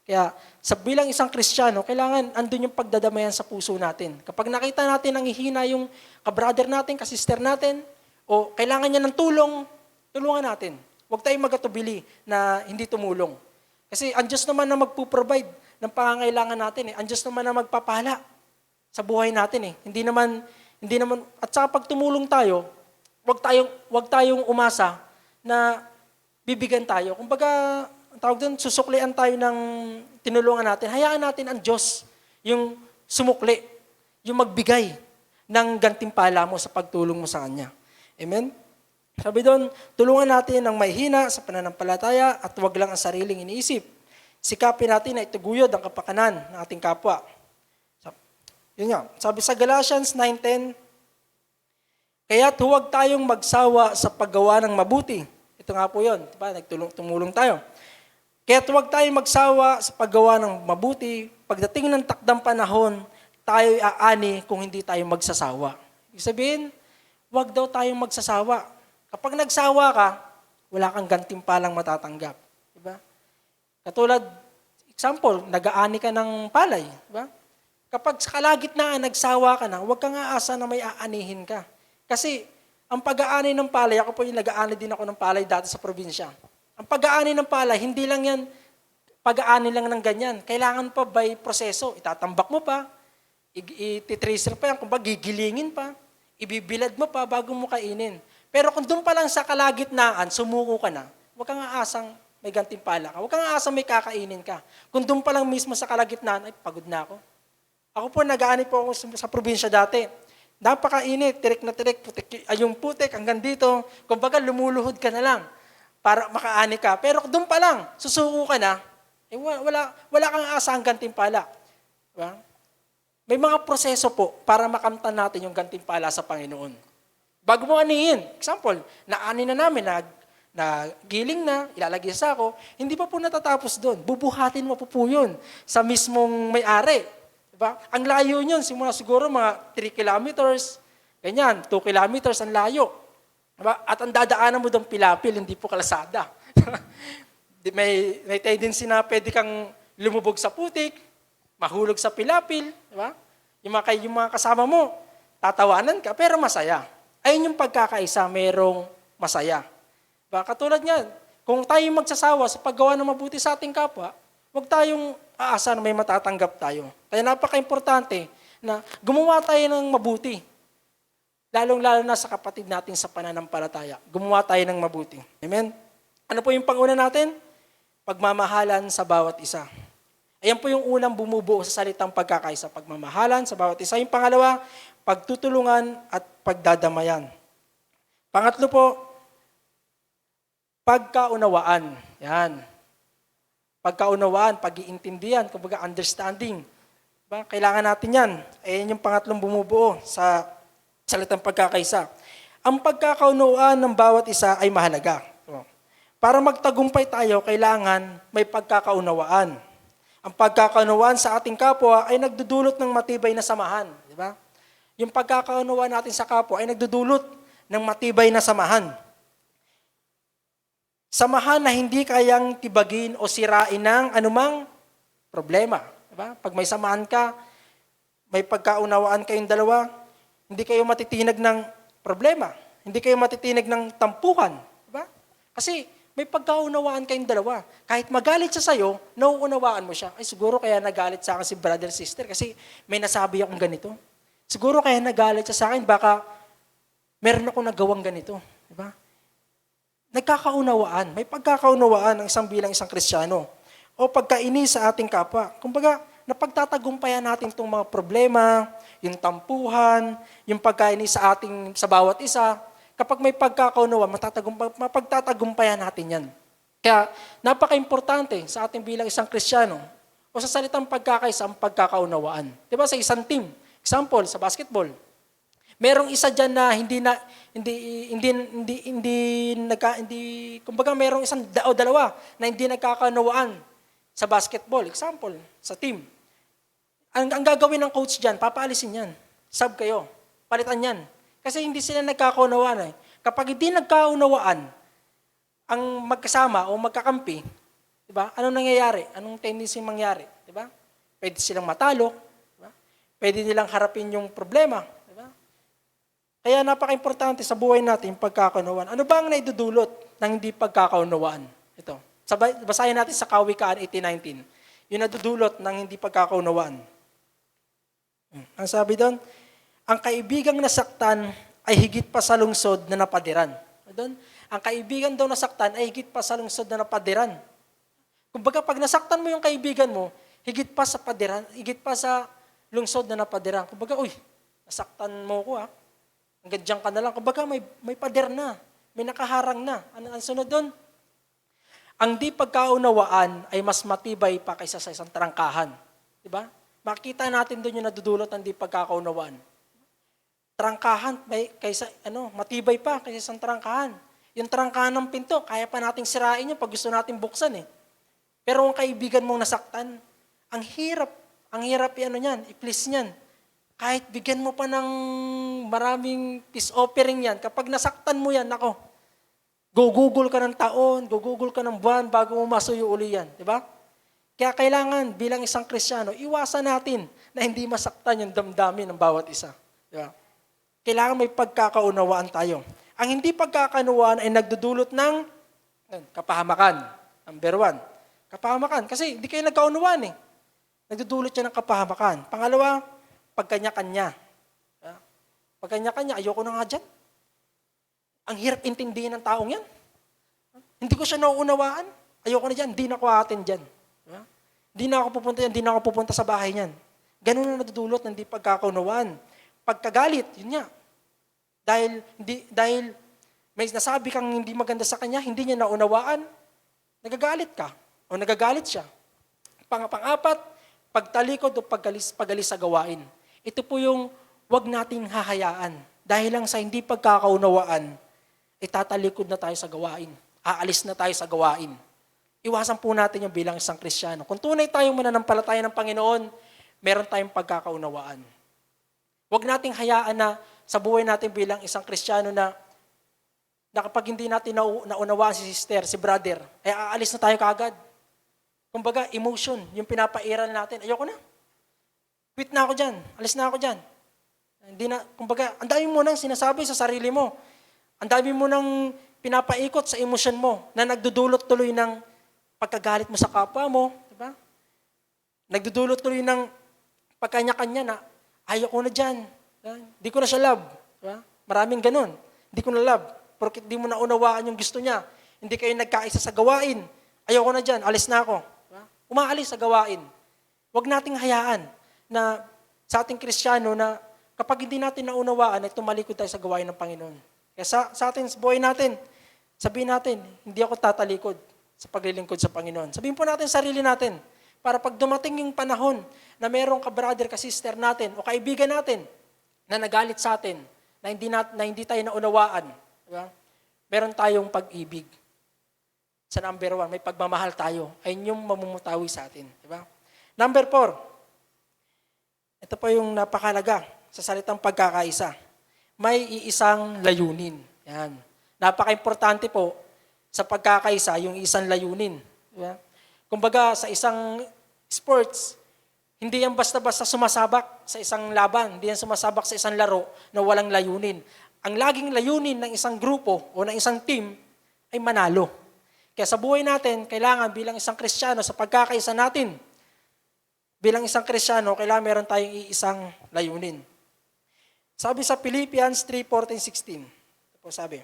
Speaker 3: Kaya sa bilang isang Kristiyano, kailangan andun yung pagdadamayan sa puso natin. Kapag nakita natin ang hihina yung kabrother natin, kasister natin, o kailangan niya ng tulungan natin. Huwag tayong magatubili na hindi tumulong. Kasi ang Diyos naman na magpo-provide ng pangangailangan natin. Ang Diyos naman na magpapala sa buhay natin. Hindi naman, at saka pag tumulong tayo, huwag tayong umasa na bibigyan tayo. Kumbaga, ang tawag doon, susuklian tayo ng tinulungan natin. Hayaan natin ang Diyos yung sumukli, yung magbigay ng gantimpala mo sa pagtulong mo sa Kanya. Amen? Sabi doon, tulungan natin ang may hina sa pananampalataya at huwag lang ang sariling iniisip. Sikapin natin na ituguyod ang kapakanan ng ating kapwa. Yun nga, sabi sa Galatians 9:10, kaya't huwag tayong magsawa sa paggawa ng mabuti. Ito nga po yun, diba? Tumulong tayo. Kaya't huwag tayong magsawa sa paggawa ng mabuti. Pagdating ng takdang panahon, tayo'y aani kung hindi tayo magsasawa. Ibig sabihin, huwag daw tayong magsasawa. Kapag nagsawa ka, wala kang gantimpalang matatanggap. Diba? Katulad, example, nag-aani ka ng palay. Diba? Kapag sa kalagitnaan nagsawa ka na, huwag kang aasa na may aanihin ka. Kasi Ang pag-aani ng palay, ako po yung nag-aani din ako ng palay dati sa probinsya. Ang pag-aani ng palay, hindi lang yan pag-aani lang ng ganyan. Kailangan pa by proseso. Itatambak mo pa, ititracer pa yan, kumbaga gigilingin pa, ibibilad mo pa bago mo kainin. Pero kung doon pa lang sa kalagitnaan, sumuko ka na, huwag kang aasang may gantimpala ka. Huwag kang aasang may kakainin ka. Kung doon pa lang mismo sa kalagitnaan, ay pagod na ako. Ako po, nag-aani po ako sa probinsya dati. Napakainit, tirik na tirik, putik, ay yung putik hanggang dito. Kumbaga, lumuluhod ka na lang para makaani ka. Pero doon pa lang, susuko ka na, eh, wala kang aasang gantimpala. Diba? May mga proseso po para makamtan natin yung gantimpala sa Panginoon. Bago mo anihin, example, naani na namin, na giling na, ilalagay sa ako, hindi pa po natatapos doon. Bubuhatin mo po yun sa mismong may-ari. Diba? Ang layo nyon, simula siguro mga 3 kilometers, ganyan, 2 kilometers ang layo. Diba? At ang dadaanan mo doon pilapil, hindi po kalasada. may tendency na pwede kang lumubog sa putik, mahulog sa pilapil, diba? Yung mga kasama mo, tatawanan ka, pero masaya. Ayun yung pagkakaisa, merong masaya. Diba? Katulad niyan, kung tayo magsasawa sa paggawa ng mabuti sa ating kapwa, huwag tayong aasa na may matatanggap tayo. Kaya napaka-importante na gumawa tayo ng mabuti. Lalong-lalo na sa kapatid natin sa pananampalataya. Gumawa tayo ng mabuti. Amen? Ano po yung panguna natin? Pagmamahalan sa bawat isa. Ayan po yung unang bumubuo sa salitang pagkakaisa. Pagmamahalan sa bawat isa. Yung pangalawa, pagtutulungan at pagdadamayan. Pangatlo po, pagkaunawaan. Yan. Pagkaunawaan, pag-iintindihan, kumbaga understanding. Diba? Kailangan natin yan. Ayan yung pangatlong bumubuo sa salitang pagkakaisa. Ang pagkakaunawaan ng bawat isa ay mahalaga. Para magtagumpay tayo, kailangan may pagkakaunawaan. Ang pagkakaunawaan sa ating kapwa ay nagdudulot ng matibay na samahan. Di ba? Yung pagkakaunawaan natin sa kapwa ay nagdudulot ng matibay na samahan. Samahan na hindi kayang tibagin o sirain ng anumang problema. Di ba? Pag may samahan ka, may pagkaunawaan kayong dalawa, hindi kayo matitinag ng problema. Hindi kayo matitinag ng tampuhan. Di ba? Kasi may pagkaunawaan kayong dalawa. Kahit magalit siya sa'yo, nauunawaan mo siya. Ay, siguro kaya nagalit sa akin si brother, sister, kasi may nasabi akong ganito. Siguro kaya nagalit siya sa akin, baka meron akong nagawang ganito. Diba? Nagkakaunawaan. May pagkakaunawaan ng isang bilang isang Kristiyano. O pagkaini sa ating kapwa. Kumbaga, napagtatagumpayan natin itong mga problema, yung tampuhan, yung pagkaini sa bawat isa. Kapag may pagkakaunawa, mapagtatagumpayan natin yan. Kaya napaka-importante sa ating bilang isang Kristiyano o sa salitang pagkakaisa ang pagkakaunawaan. Diba sa isang team, example, sa basketball, merong isa dyan na kumbaga merong isang o dalawa na hindi nagkakaunawaan sa basketball, example, sa team. Ang gagawin ng coach dyan, papaalisin yan. Sub kayo, palitan yan. Kasi hindi sila nagkakaunawaan. Kapag hindi nagkaunawaan ang magkasama o magkakampi, diba? Anong nangyayari? Anong tendency mangyari? Diba? Pwede silang matalo. Diba? Pwede nilang harapin yung problema. Diba? Kaya napaka-importante sa buhay natin yung pagkakaunawaan. Ano ba ang naidudulot ng hindi pagkakaunawaan? Ito. Basahin natin sa Kawikaan 18:19. Yung nadudulot ng hindi pagkakaunawaan. Ang sabi doon, ang kaibigang nasaktan ay higit pa sa lungsod na napadiran. Doon, ang kaibigan daw nasaktan ay higit pa sa lungsod na napadiran. Kumbaga, pag nasaktan mo yung kaibigan mo, higit pa sa padiran, higit pa sa lungsod na napadiran. Kumbaga, uy, nasaktan mo ko hanggang dyan ka na lang. Kumbaga, may pader na, may nakaharang na. Ang sunod doon? Ang di pagkaunawaan ay mas matibay pa kaysa sa isang trangkahan. Diba? Makita natin doon yung nadudulot ng di pagkakaunawaan. Trangkahan, matibay pa kaysa isang trangkahan. Yung trangkahan ng pinto, kaya pa nating sirain yun pag gusto nating buksan eh. Pero ang kaibigan mong nasaktan, ang hirap i-please niyan. Kahit bigyan mo pa ng maraming peace offering yan, kapag nasaktan mo yan, gugugol ka ng taon, gugugol ka ng buwan bago mo masuyo uli yan. Diba? Kaya kailangan bilang isang Kristiyano, iwasan natin na hindi masaktan yung damdamin ng bawat isa. Diba? kailangan may pagkakaunawaan tayo. Ang hindi pagkakaunawaan ay nagdudulot ng kapahamakan. Number 1, kapahamakan. Kasi hindi kayo nagkaunawaan eh. Nagdudulot siya ng kapahamakan. Pangalawa, pagkanya-kanya. Pagkanya-kanya, ayoko na nga dyan. Ang hirap intindihin ng taong yan. Hindi ko siya nauunawaan. Ayoko na dyan, hindi na ako atin dyan. Hindi na ako pupunta dyan, hindi na ako pupunta sa bahay niyan. Ganun na nadudulot ng hindi pagkakaunawaan. Pagkagalit, yun nga. Dahil may nasabi kang hindi maganda sa kanya, hindi niya naunawaan, nagagalit ka o nagagalit siya. Pang-apat, pagtalikod o pagalis sa gawain. Ito po yung wag nating hahayaan. Dahil lang sa hindi pagkakaunawaan, itatalikod na tayo sa gawain. Aalis na tayo sa gawain. Iwasan po natin yung bilang isang Kristiyano. Kung tunay tayong mananampalataya ng Panginoon, meron tayong pagkakaunawaan. Huwag nating hayaan na sa buhay natin bilang isang Kristiyano na kapag hindi natin naunawaan si sister, si brother, ay aalis na tayo kaagad. Kumbaga, emotion, yung pinapairal natin, ayoko na. Quit na ako dyan, alis na ako dyan. Kumbaga, ang dami mo nang sinasabi sa sarili mo. Ang dami mo nang pinapaikot sa emosyon mo na nagdudulot tuloy ng pagkagalit mo sa kapwa mo, di ba? Nagdudulot tuloy ng pagkanya-kanya na ayoko na dyan. Di ko na siya love. Di ba? Maraming ganun. Di ko na love. Porque di mo naunawaan yung gusto niya. Hindi kayo nagkaisa sa gawain. Ayoko na dyan. Alis na ako. Di ba? Umaalis sa gawain. Huwag nating hayaan na sa ating Kristiyano na kapag hindi natin naunawaan ay tumalikod tayo sa gawain ng Panginoon. Kaya sa atin, sa buhay natin, sabihin natin, hindi ako tatalikod sa paglilingkod sa Panginoon. Sabihin po natin sarili natin, para pag dumating yung panahon na merong ka-brother, ka-sister natin, o kaibigan natin na nagalit sa atin, na hindi tayo naunawaan, diba? Meron tayong pag-ibig. Sa number 1, may pagmamahal tayo, ay yung mamumutawi sa atin. Diba? Number 4, ito po yung napakalaga sa salitang pagkakaisa. May iisang layunin. Yan. Napaka-importante po sa pagkakaisa, yung isang layunin. Diba? Kumbaga, sa isang sports, hindi yan basta-basta sumasabak sa isang laban, hindi yan sumasabak sa isang laro na walang layunin. Ang laging layunin ng isang grupo o ng isang team ay manalo. Kaya sa buhay natin, kailangan bilang isang Kristiyano, sa pagkakaisa natin, bilang isang Kristiyano, kailangan meron tayong iisang layunin. Sabi sa Philippians 3:14-16, ito po sabi,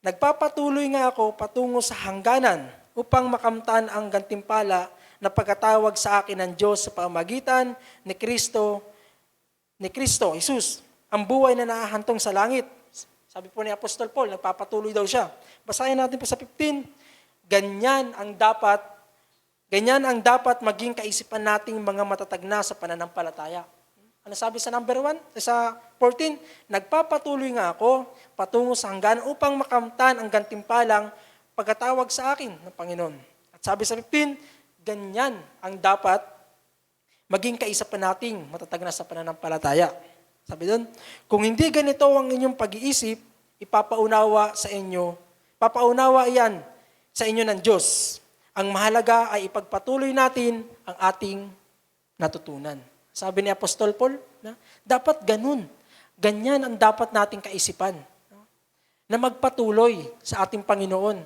Speaker 3: nagpapatuloy nga ako patungo sa hangganan upang makamtan ang gantimpala na pagkatawag sa akin ng Diyos sa pamamagitan ni Kristo Jesus, ang buhay na nahahantong sa langit. Sabi po ni Apostol Paul, nagpapatuloy daw siya. Basahin natin po sa 15, ganyan ang dapat maging kaisipan nating mga matatag na sa pananampalataya. Ano sabi sa number 1? Sa 14, nagpapatuloy nga ako patungo sa hangganan upang makamtan ang gantimpalang pagkatawag sa akin ng Panginoon. At sabi sa 15, ganyan ang dapat maging kaisipan nating matatag na sa pananampalataya. Sabi doon, kung hindi ganito ang inyong pag-iisip, papaunawa iyan sa inyo ng Diyos. Ang mahalaga ay ipagpatuloy natin ang ating natutunan. Sabi ni Apostol Paul, dapat ganun. Ganyan ang dapat nating kaisipan. Na magpatuloy sa ating Panginoon.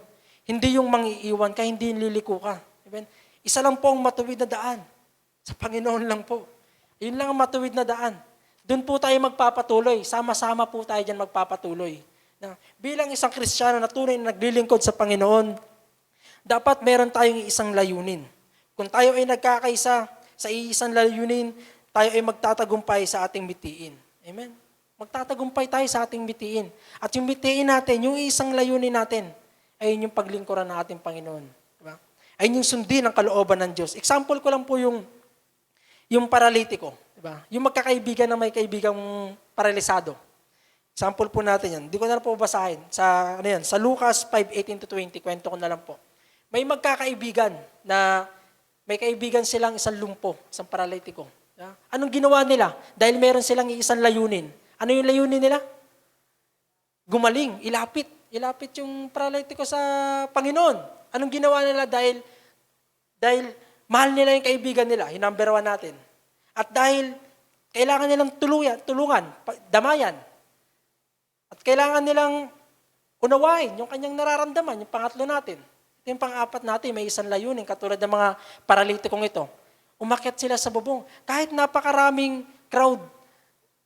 Speaker 3: Hindi yung mangiiwan ka, hindi liliko ka. Amen? Isa lang po ang matuwid na daan. Sa Panginoon lang po. Yun lang ang matuwid na daan. Doon po tayo magpapatuloy. Sama-sama po tayo dyan magpapatuloy. Bilang isang Kristiyano na tunay na naglilingkod sa Panginoon, dapat meron tayong isang layunin. Kung tayo ay nagkakaisa sa isang layunin, tayo ay magtatagumpay sa ating bitiin. Amen? Magtatagumpay tayo sa ating bitiin. At yung bitiin natin, yung isang layunin natin, ay yung paglingkuran ng ating Panginoon. Diba? Ay yung sundin ang kalooban ng Diyos. Example ko lang po yung paralitiko. Diba? Yung magkakaibigan na may kaibigang paralisado. Example po natin yan. Hindi ko na lang po basahin. Sa Lucas 5:18-20, kwento ko na lang po. May magkakaibigan na may kaibigan silang isang lumpo, isang paralitiko. Anong ginawa nila? Dahil meron silang isang layunin. Ano yung layunin nila? Gumaling, ilapit yung paralitiko sa Panginoon. Anong ginawa nila? Dahil mahal nila yung kaibigan nila, yung number 1 natin. At dahil kailangan nilang tulungan, damayan. kailangan nilang unawain yung kanyang nararamdaman, yung pangatlo natin. Ito yung pang-apat natin, may isang layunin, katulad ng mga paralitikong ito. Umakyat sila sa bubong. Kahit napakaraming crowd,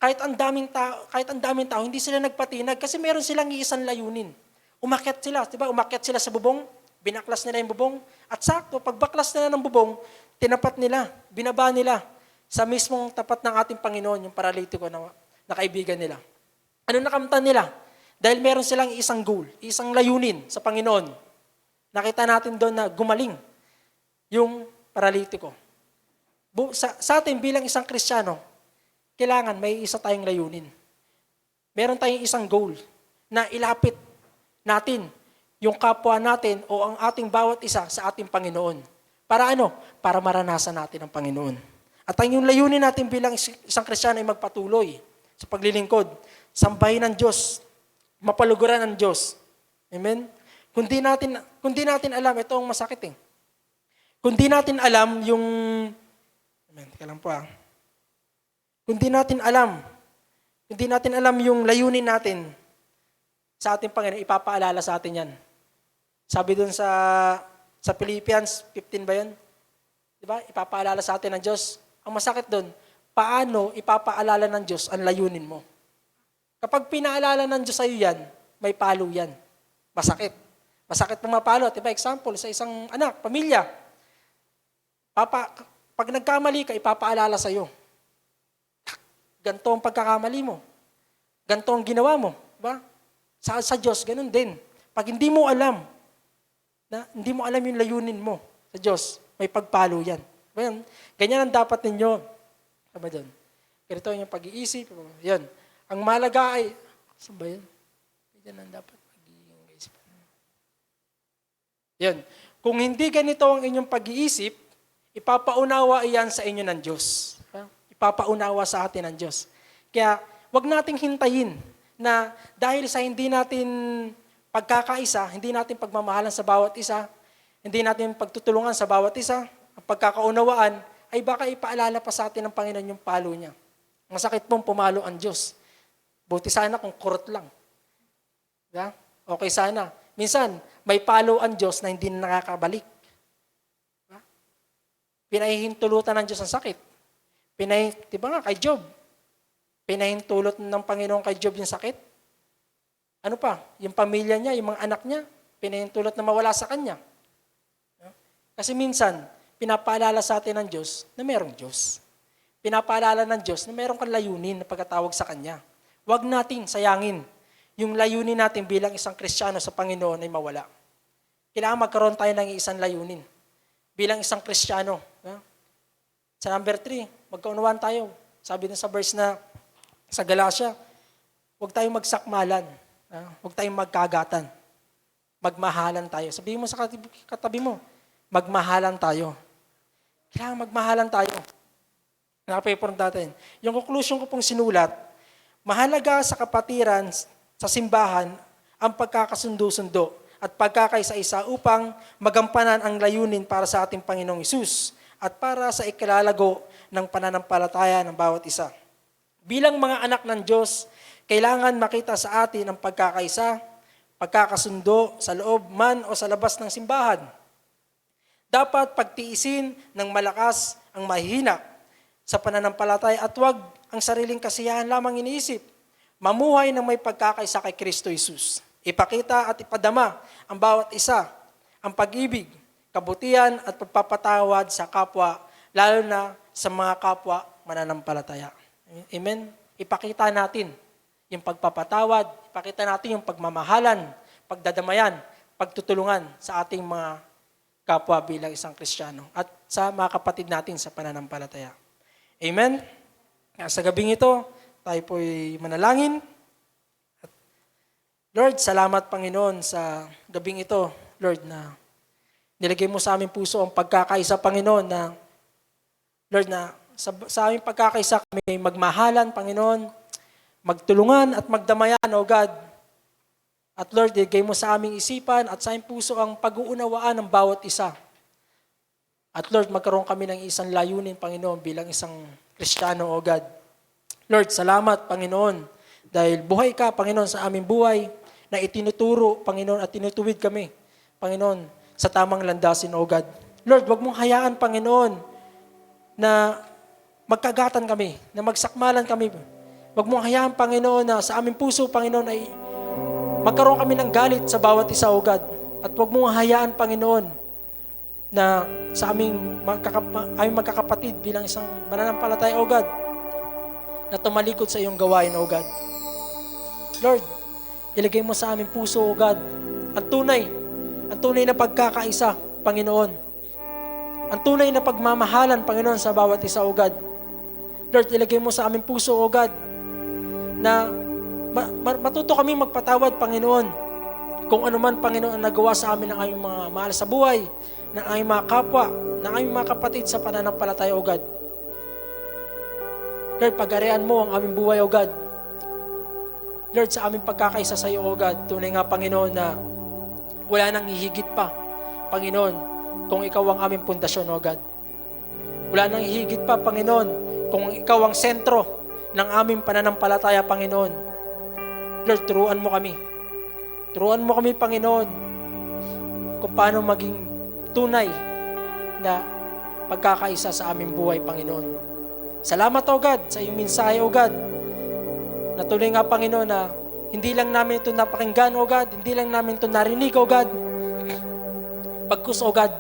Speaker 3: kahit ang daming tao, hindi sila nagpatinag kasi meron silang isang layunin. Umakyat sila, di ba? Umakyat sila sa bubong, binaklas nila yung bubong, at sakto, pagbaklas nila ng bubong, tinapat nila, binaba nila sa mismong tapat ng ating Panginoon, yung paralitiko na kaibigan nila. Ano nakamtan nila? Dahil meron silang isang goal, isang layunin sa Panginoon. Nakita natin doon na gumaling yung paralitiko. Sa atin bilang isang Kristiyano, kailangan may isa tayong layunin. Meron tayong isang goal na ilapit natin yung kapwa natin o ang ating bawat isa sa ating Panginoon. Para ano? Para maranasan natin ang Panginoon. At ang yung layunin natin bilang isang Kristiyano ay magpatuloy sa paglilingkod, sambahin ng Diyos, mapaluguran ng Diyos. Amen? Kung di natin alam, ito ang masakit eh. Kung di natin alam yung, amen, teka lang po ah. Kung di natin alam yung layunin natin sa ating Panginoon, ipapaalala sa atin yan. Sabi dun sa Philippians 15 ba yun? Diba? Ipapaalala sa atin ng Diyos. Ang masakit dun, paano ipapaalala ng Diyos ang layunin mo? Kapag pinaalala ng Diyos sa'yo yan, may palo yan. Masakit. Masakit na mapalo. Diba? Example, sa isang anak, pamilya. Pag nagkamali ka, ipapaalala sa'yo. Ganto ang pagkakamali mo. Ganto ang ginawa mo. Diba? Sa Diyos, ganun din. Pag hindi mo alam yung layunin mo sa Diyos, may pagpalo yan. Diba? Ganyan ang dapat ninyo. Diba doon? Ganito yung pag-iisip. Yan. Ang mahalaga ay, saan ba yun? Yan ang dapat pag-iisip. Yan. Kung hindi ganito ang inyong pag-iisip, ipapaunawa iyan sa inyo ng Diyos. Ipapaunawa sa atin ng Diyos. Kaya, wag nating hintayin na dahil sa hindi natin pagkakaisa, hindi natin pagmamahalan sa bawat isa, hindi natin pagtutulungan sa bawat isa, ang pagkakaunawaan, ay baka ipaalala pa sa atin ng Panginoon yung palo niya. Masakit pong pumalo ang Diyos. Buti sana kung kurot lang. Diba? Okay sana. Minsan, may palo ang Diyos na hindi na nakakabalik. Diba? Pinahihintulutan ng Diyos ang sakit. Diba nga, kay Job. Pinahintulot ng Panginoon kay Job yung sakit. Ano pa? Yung pamilya niya, yung mga anak niya, pinahintulot na mawala sa kanya. Kasi minsan, pinapaalala sa atin ng Diyos na mayroong Diyos. Pinapaalala ng Diyos na mayroong kang layunin na pagkatawag sa Kanya. Huwag natin sayangin yung layunin natin bilang isang Kristiyano sa Panginoon ay mawala. Kailangan magkaroon tayo ng isang layunin bilang isang Kristiyano. Sa number 3, magkaunawaan tayo. Sabi din sa verse na sa Galatia, huwag tayong magsakmalan. Huwag tayong magkagatan. Magmahalan tayo. Sabihin mo sa katabi mo, magmahalan tayo. Kailangan magmahalan tayo. Nakapaper natin. Yung conclusion ko pong sinulat, mahalaga sa kapatiran, sa simbahan, ang pagkakasundo-sundo at pagkakaisa-isa upang magampanan ang layunin para sa ating Panginoong Hesus at para sa ikalalago ng pananampalataya ng bawat isa. Bilang mga anak ng Diyos, kailangan makita sa atin ang pagkakaisa, pagkakasundo sa loob man o sa labas ng simbahan. Dapat pagtiisin ng malakas ang mahihina sa pananampalataya at huwag ang sariling kasiyahan lamang iniisip. Mamuhay ng may pagkakaisa kay Kristo Jesus. Ipakita at ipadama ang bawat isa, ang pag-ibig, kabutihan at pagpapatawad sa kapwa, lalo na sa mga kapwa mananampalataya. Amen? Ipakita natin yung pagpapatawad, ipakita natin yung pagmamahalan, pagdadamayan, pagtutulungan sa ating mga kapwa bilang isang Kristiyano at sa mga kapatid natin sa pananampalataya. Amen? Sa gabing ito, tayo po'y manalangin. At Lord, salamat Panginoon sa gabing ito, Lord, na nilagay mo sa aming puso ang pagkakaisa, Panginoon, na Lord, na sa aming pagkakaisa kami magmahalan, Panginoon, magtulungan at magdamayan, O God. At Lord, nilagay mo sa aming isipan at sa aming puso ang pag-uunawaan ng bawat isa. At Lord, magkaroon kami ng isang layunin, Panginoon, bilang isang Kristiyano, O God. Lord, salamat, Panginoon, Dahil buhay ka, Panginoon, sa aming buhay na itinuturo, Panginoon, at tinutuwid kami, Panginoon, sa tamang landasin, O God. Lord, wag mong hayaan, Panginoon, na magkagatan kami, na magsakmalan kami. Wag mong hayaan, Panginoon, na sa aming puso, Panginoon, ay magkaroon kami ng galit sa bawat isa, O God. At wag mong hayaan, Panginoon, na sa aming magkakapatid bilang isang mananampalataya, O God, na tumalikod sa iyong gawain, O God. Lord, ilagay mo sa aming puso, O God, ang tunay na pagkakaisa, Panginoon. Ang tunay na pagmamahalan, Panginoon, sa bawat isa, O God. Lord, ilagay mo sa aming puso, O God, na matuto kami magpatawad, Panginoon, kung ano man, Panginoon, ang nagawa sa amin ng aming mga mahal sa buhay, ng aming mga kapwa, ng aming mga kapatid sa pananampalataya, O God. Lord, pag-arian mo ang aming buhay, O God. Lord, sa aming pagkakaisa sa iyo, O God, tunay nga, Panginoon, na wala nang hihigit pa, Panginoon, kung ikaw ang aming pundasyon, O God. Wala nang hihigit pa, Panginoon, kung ikaw ang sentro ng aming pananampalataya, Panginoon. Lord, turuan mo kami. Turuan mo kami, Panginoon, kung paano maging tunay na pagkakaisa sa aming buhay, Panginoon. Salamat, O God, sa iyong mensahe, O God. Natuloy nga, Panginoon, na hindi lang namin ito napakinggan, O God. Hindi lang namin ito narinig, O God. Pagkus, O God,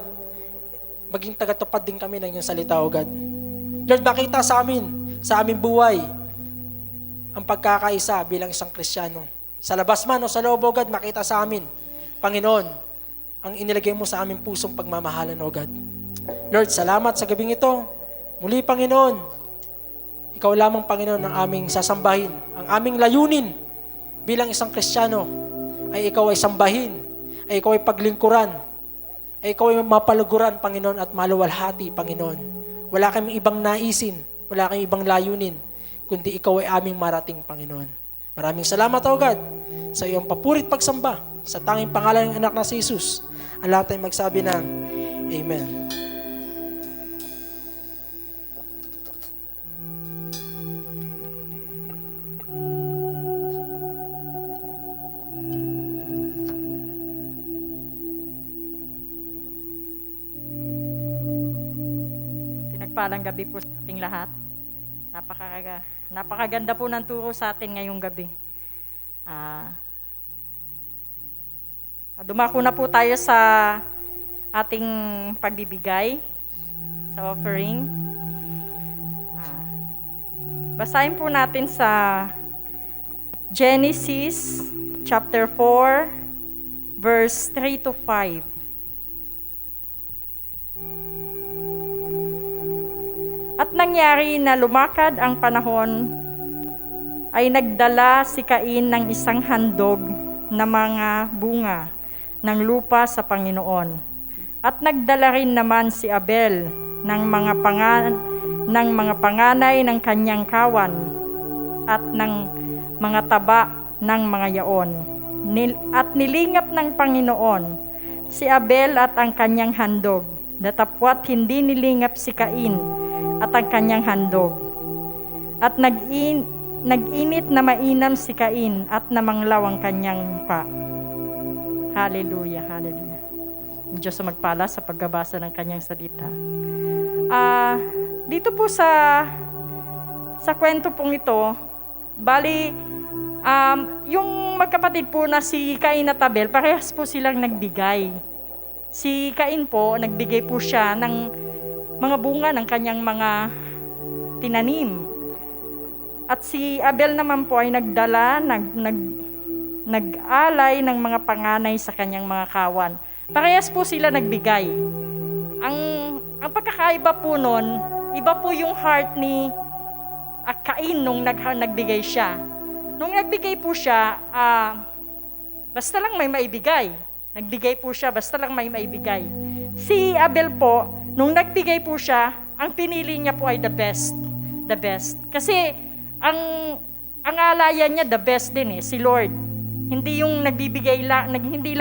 Speaker 3: maging tagatupad din kami ng iyong salita, O God. Lord, makita sa aming buhay, ang pagkakaisa bilang isang Kristiyano. Sa labas man o sa loob, O God, makita sa amin, Panginoon, ang inilagay mo sa aming pusong pagmamahalan, O God. Lord, salamat sa gabing ito. Muli, Panginoon, ikaw lamang, Panginoon, ang aming sasambahin. Ang aming layunin bilang isang Kristiyano ay ikaw ay sambahin, ay ikaw ay paglingkuran, ay ikaw ay mapaluguran, Panginoon, at maluwalhati, Panginoon. Wala kaming ibang naisin, wala kaming ibang layunin, kundi ikaw ay aming marating, Panginoon. Maraming salamat, O God, sa iyong papurit pagsamba, sa tanging pangalan ng anak na si Jesus. Ang lahat ay magsabi ng Amen.
Speaker 4: Palang gabi po sa ating lahat. Napakaganda po ng turo sa atin ngayong gabi. Dumako na po tayo sa ating pagbibigay, sa offering. Basahin po natin sa Genesis chapter 4, verse 3 to 5. At nangyari na lumakad ang panahon, ay nagdala si Cain ng isang handog na mga bunga ng lupa sa Panginoon. At nagdala rin naman si Abel ng mga panganay ng kanyang kawan at ng mga taba ng mga yaon. At nilingap ng Panginoon si Abel at ang kanyang handog, datapwat hindi nilingap si Cain at ang kanyang handog. At nag-init na mainam si Cain at namanglaw ang kanyang mukha. Hallelujah, hallelujah. Diyos ang magpala sa pagbabasa ng kanyang salita. Dito po sa kwento pong ito, bali, yung magkapatid po na si Cain at Abel, parehas po silang nagbigay. Si Cain po, nagbigay po siya ng mga bunga ng kanyang mga tinanim. At si Abel naman po ay nagdala, nag-alay ng mga panganay sa kanyang mga kawan. Parehas po sila nagbigay. Ang pagkakaiba po nun, iba po yung heart ni Cain nung nagbigay siya. Nung nagbigay po siya, basta lang may maibigay. Nagbigay po siya, basta lang may maibigay. Si Abel po, nung nagbigay po siya, ang pinili niya po ay the best. The best. Kasi ang alayan niya the best din si Lord. Hindi yung nagbibigay lang, hindi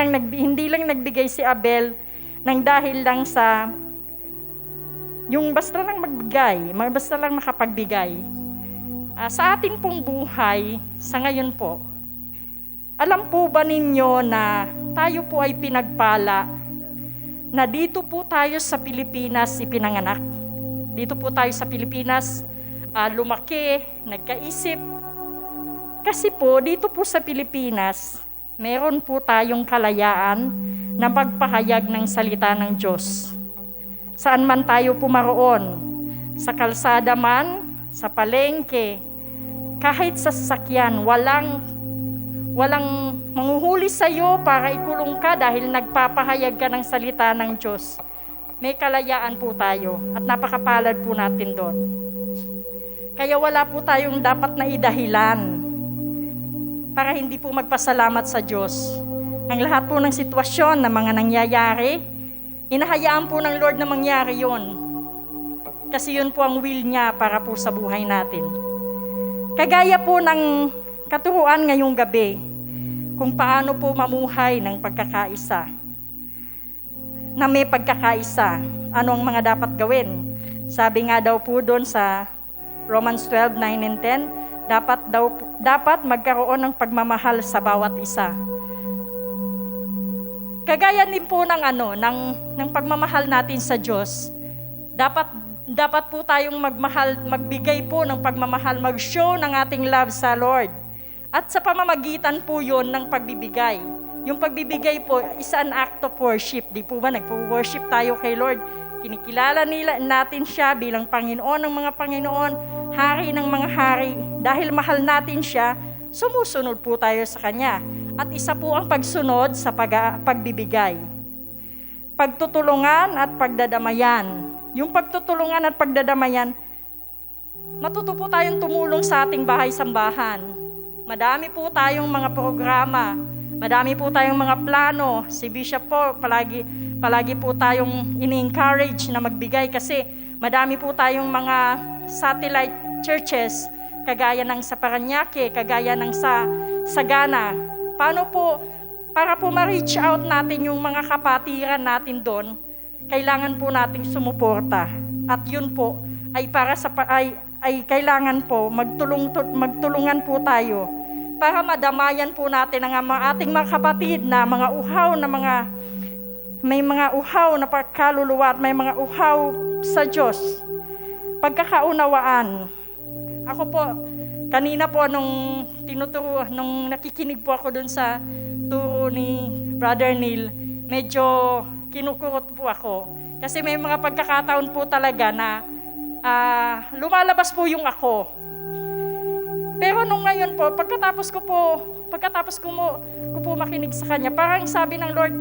Speaker 4: lang nagbigay si Abel nang dahil lang sa yung basta lang magbigay, basta lang makapagbigay. Sa ating pong buhay, sa ngayon po, alam po ba ninyo na tayo po ay pinagpala na dito po tayo sa Pilipinas ipinanganak? Dito po tayo sa Pilipinas lumaki, nagkaisip. Kasi po, dito po sa Pilipinas, meron po tayong kalayaan na magpahayag ng salita ng Diyos. Saan man tayo pumaroon, sa kalsada man, sa palengke, kahit sa sasakyan, walang manghuhuli sa iyo para ikulong ka dahil nagpapahayag ka ng salita ng Diyos. May kalayaan po tayo at napakapalad po natin doon. Kaya wala po tayong dapat na idahilan para hindi po magpasalamat sa Diyos. Ang lahat po ng sitwasyon na mga nangyayari, inahayaan po ng Lord na mangyari yun. Kasi yun po ang will niya para po sa buhay natin. Kagaya po ng katuruan ngayong gabi, kung paano po mamuhay ng pagkakaisa. Na may pagkakaisa, ano ang mga dapat gawin? Sabi nga daw po doon sa Romans 12:9 and 10, dapat magkaroon ng pagmamahal sa bawat isa. Kagaya din po ng pagmamahal natin sa Diyos, dapat po tayong magbigay po ng pagmamahal, mag-show ng ating love sa Lord. At sa pamamagitan po yun ng pagbibigay. Yung pagbibigay po is an act of worship. Di po ba nagpo-worship tayo kay Lord? Kinikilala natin siya bilang Panginoon ng mga Panginoon, Hari ng mga hari. Dahil mahal natin siya, sumusunod po tayo sa Kanya. At isa po ang pagsunod sa pagbibigay. Pagtutulungan at pagdadamayan. Yung pagtutulungan at pagdadamayan, matuto po tayong tumulong sa ating bahay-sambahan. Madami po tayong mga programa, madami po tayong mga plano. Si Bishop po, palagi po tayong ini-encourage na magbigay kasi madami po tayong mga satellite churches, kagaya ng sa Parañaque, kagaya ng sa Sagana. Paano po, para po ma-reach out natin yung mga kapatiran natin doon, kailangan po nating sumuporta. At yun po ay kailangan po magtulungan po tayo para madamayan po natin ang ating mga kapatid na mga uhaw na may mga uhaw na pagkaluluwa at may mga uhaw sa Diyos. Pagkakaunawaan. Ako po, kanina po nung nakikinig po ako dun sa turo ni Brother Neil, medyo kinukurot po ako. Kasi may mga pagkakataon po talaga na lumalabas po yung ako. Pero nung ngayon po, pagkatapos ko po makinig sa Kanya, parang sabi ng Lord,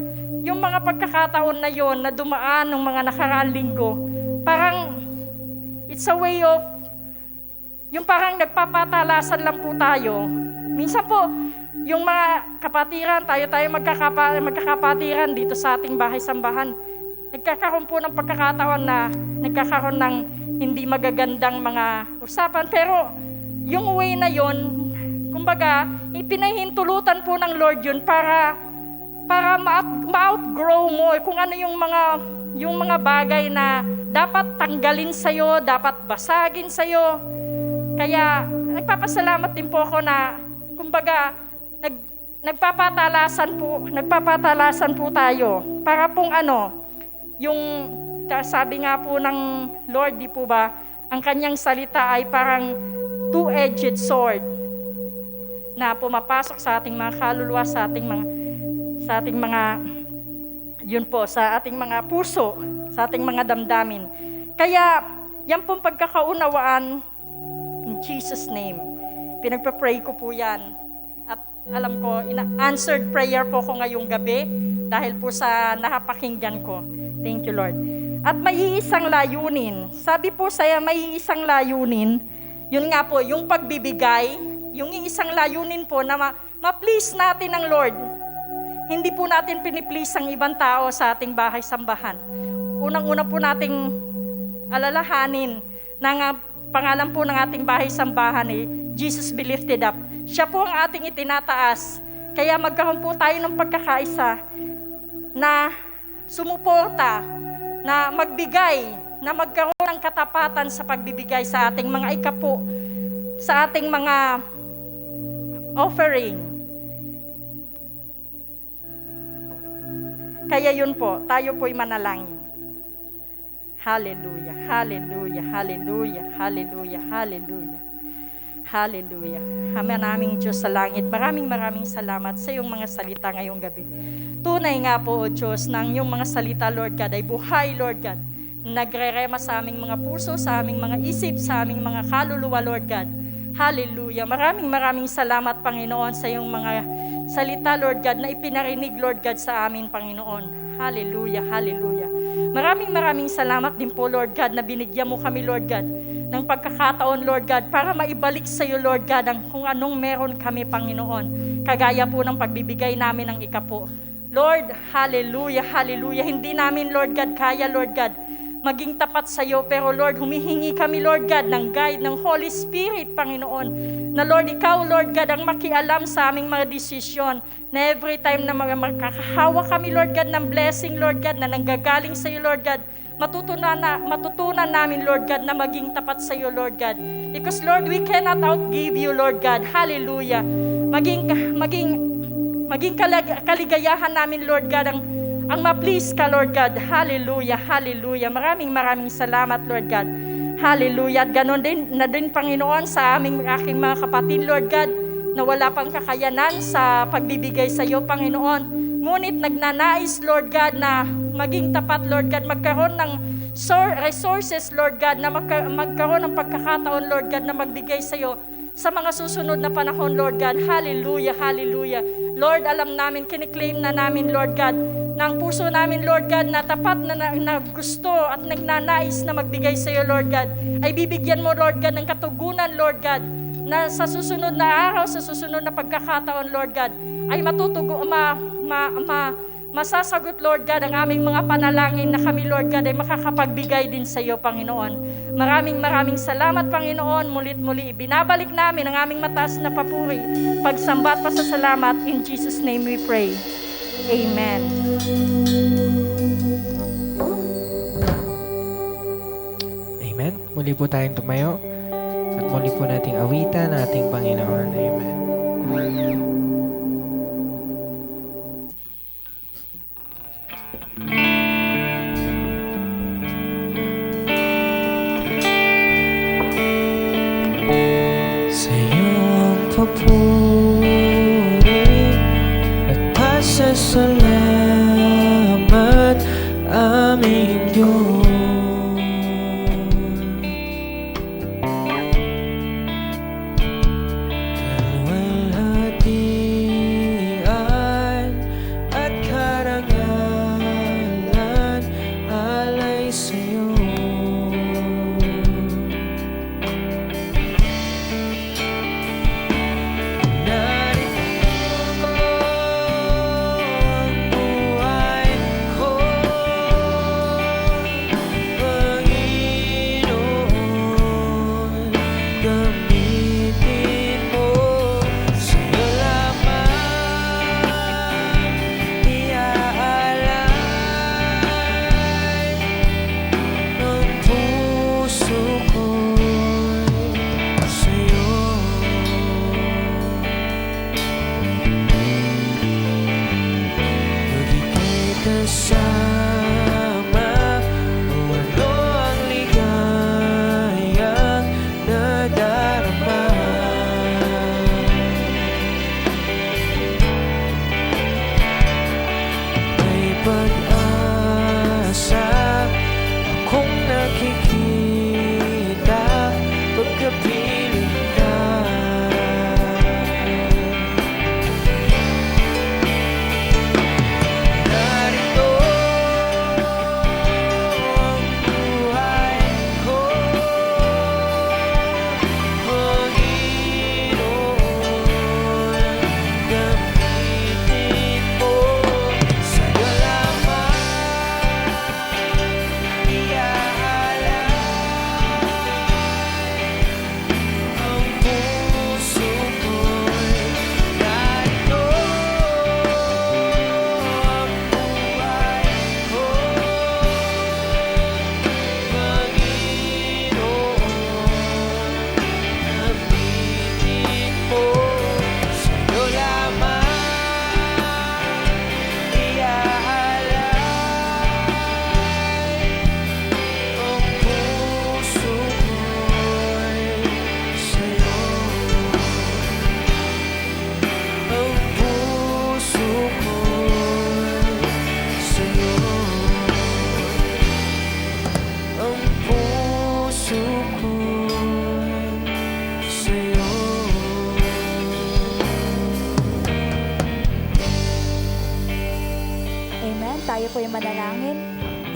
Speaker 4: yung mga pagkakataon na yon na dumaan ng mga nakaraang linggo, parang it's a way of, yung parang nagpapatalasan lang po tayo. Minsan po, yung mga kapatiran, tayo magkakapatiran dito sa ating bahay-sambahan, nagkakaroon po ng pagkakataon na nagkakaroon ng hindi magagandang mga usapan. Pero yung way na yon, kumbaga, ipinahintulutan po ng Lord yun para ma-outgrow mo kung ano yung mga bagay na dapat tanggalin sa'yo, dapat basagin sa'yo. Kaya nagpapasalamat din po ako na, kumbaga, nagpapatalasan po tayo para pong yung sabi nga po ng Lord, di po ba, ang Kanyang salita ay parang two-edged sword na pumapasok sa ating mga kaluluwa, sa ating mga puso, sa ating mga damdamin. Kaya yan pong pagkakaunawaan, in Jesus' name, pinagpa-pray ko po yan. At alam ko, answered prayer po ko ngayong gabi dahil po sa nakapakinggan ko. Thank you, Lord. At may iisang layunin. Sabi po saya, may iisang layunin. Yun nga po, yung pagbibigay, yung isang layunin po na ma-please natin ang Lord. Hindi po natin piniplease ang ibang tao sa ating bahay-sambahan. Unang-una po nating alalahanin na nga pangalan po ng ating bahay-sambahan Jesus be lifted up. Siya po ang ating itinataas. Kaya magkaroon po tayo ng pagkakaisa na sumuporta, na magbigay, na magkaroon ng katapatan sa pagbibigay sa ating mga ikapo. sa ating mga offering. Kaya yun po, tayo po'y manalangin. Hallelujah, hallelujah, hallelujah, hallelujah, hallelujah. Hallelujah. Naming Diyos sa langit, maraming salamat sa iyong mga salita ngayong gabi. Tunay nga po, O Diyos, na ang iyong mga salita, Lord God, ay buhay, Lord God. Nagrerema sa aming mga puso, sa aming mga isip, sa aming mga kaluluwa, Lord God. Hallelujah. Maraming salamat, Panginoon, sa iyong mga salita, Lord God, na ipinarinig, Lord God, sa amin, Panginoon. Hallelujah, hallelujah. Maraming salamat din po, Lord God, na binigyan mo kami, Lord God, ng pagkakataon, Lord God, para maibalik sa iyo, Lord God, ang kung anong meron kami, Panginoon. Kagaya po ng pagbibigay namin ng ikapo. Lord, hallelujah, hallelujah. Hindi namin, Lord God, kaya, Lord God, maging tapat sa iyo. Pero Lord, humihingi kami, Lord God, ng guide ng Holy Spirit, Panginoon. Na Lord, ikaw, Lord God, ang makialam sa aming mga desisyon. Na every time na makakahawa kami, Lord God, ng blessing, Lord God, na nanggagaling sa iyo, Lord God, matutunan namin, Lord God, na maging tapat sa iyo, Lord God. Because, Lord, we cannot outgive you, Lord God. Hallelujah. Maging kaligayahan namin, Lord God, ang ma-please ka, Lord God. Hallelujah, hallelujah. Maraming salamat, Lord God. Hallelujah. At ganon din, Panginoon, sa aking mga kapatid, Lord God, na wala pang kakayanan sa pagbibigay sa iyo, Panginoon. Ngunit nagnanais, Lord God, na maging tapat, Lord God, magkaroon ng resources, Lord God, na magkaroon ng pagkakataon, Lord God, na magbigay sa iyo sa mga susunod na panahon, Lord God. Hallelujah, hallelujah. Lord, alam namin, kiniklaim na namin, Lord God, na ang puso namin, Lord God, na tapat na gusto at nagnanais na magbigay sa iyo, Lord God, ay bibigyan mo, Lord God, ng katugunan, Lord God, na sa susunod na araw, sa susunod na pagkakataon, Lord God, ay masasagot, Lord God, ang aming mga panalangin na kami, Lord God, ay makakapagbigay din sa iyo, Panginoon. Maraming salamat, Panginoon. Mulit-muli, binabalik namin ang aming mataas na papuri, pagsamba at pasasalamat. In Jesus' name we pray. Amen.
Speaker 2: Amen. Muli po tayong tumayo at muli po nating awitan ang ating Panginoon. Amen. Sa iyong papuri at pasasalamat, aming Diyos. Kaluwalhatian at karangalan alay sa iyo. Narito ang buhay ko.
Speaker 5: tayo po yung manalangin.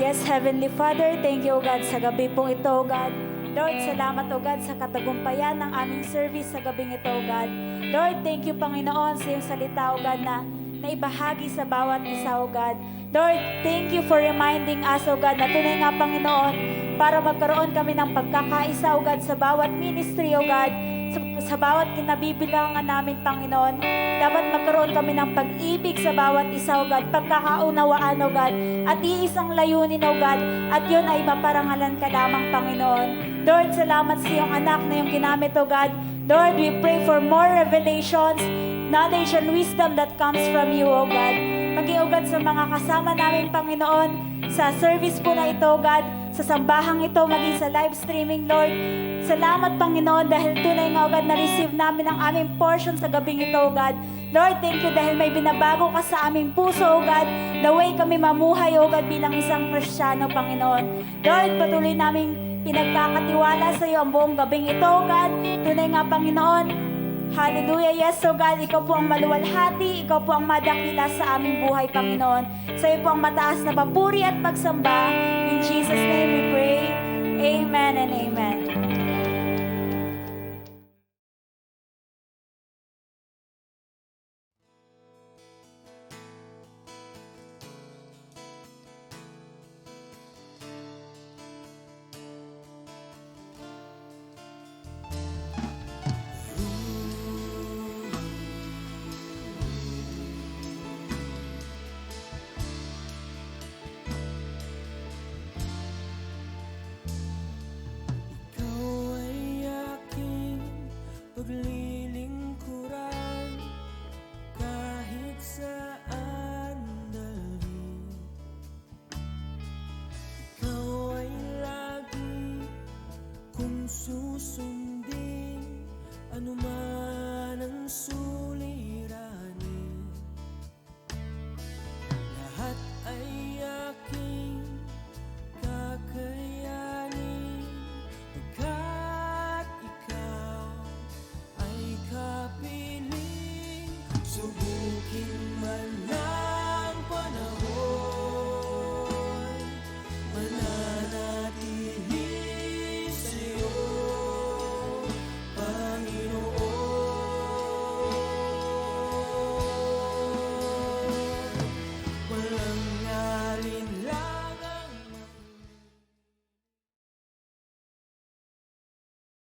Speaker 5: Yes, Heavenly Father, thank you, O God, sa gabi pong ito, O God. Lord, salamat, O God, sa katagumpayan ng aming service sa gabing ito, O God. Lord, thank you, Panginoon, sa iyong salita, O God, na ibahagi sa bawat isa, O God. Lord, thank you for reminding us, O God, na tunay nga, Panginoon, para magkaroon kami ng pagkakaisa, O God, sa bawat ministry, O God, sa bawat kinabibilangan namin, Panginoon. Dapat magkaroon kami ng pag-ibig sa bawat isa, O God, pagkakaunawaan, O God, at iisang layunin, O God, at yun ay maparangalan ka lamang, Panginoon. Lord, salamat sa iyong anak na iyong ginamit, O God. Lord, we pray for more revelations, knowledge and wisdom that comes from you, O God. Maging, O God, sa mga kasama namin, Panginoon, sa service po na ito, O God, sa sambahang ito, maging sa live streaming, Lord. Salamat, Panginoon, dahil tunay nga, O God, na-receive namin ang aming portion sa gabing ito, O God. Lord, thank you dahil may binabago ka sa aming puso, O God. The way kami mamuhay, O God, bilang isang Kristiyano, Panginoon. Lord, patuloy naming pinagkakatiwala sa iyo ang buong gabing ito, O God. Tunay nga, Panginoon. Hallelujah. Yes, O God, ikaw po ang maluwalhati, ikaw po ang madakila sa aming buhay, Panginoon. Sa iyo po ang mataas na papuri at pagsamba. In Jesus' name we pray. Amen and amen.
Speaker 1: Ikaw ay aking paglilingkuran kahit saan dalhin. Ikaw ay lagi kong susundin, anuman ang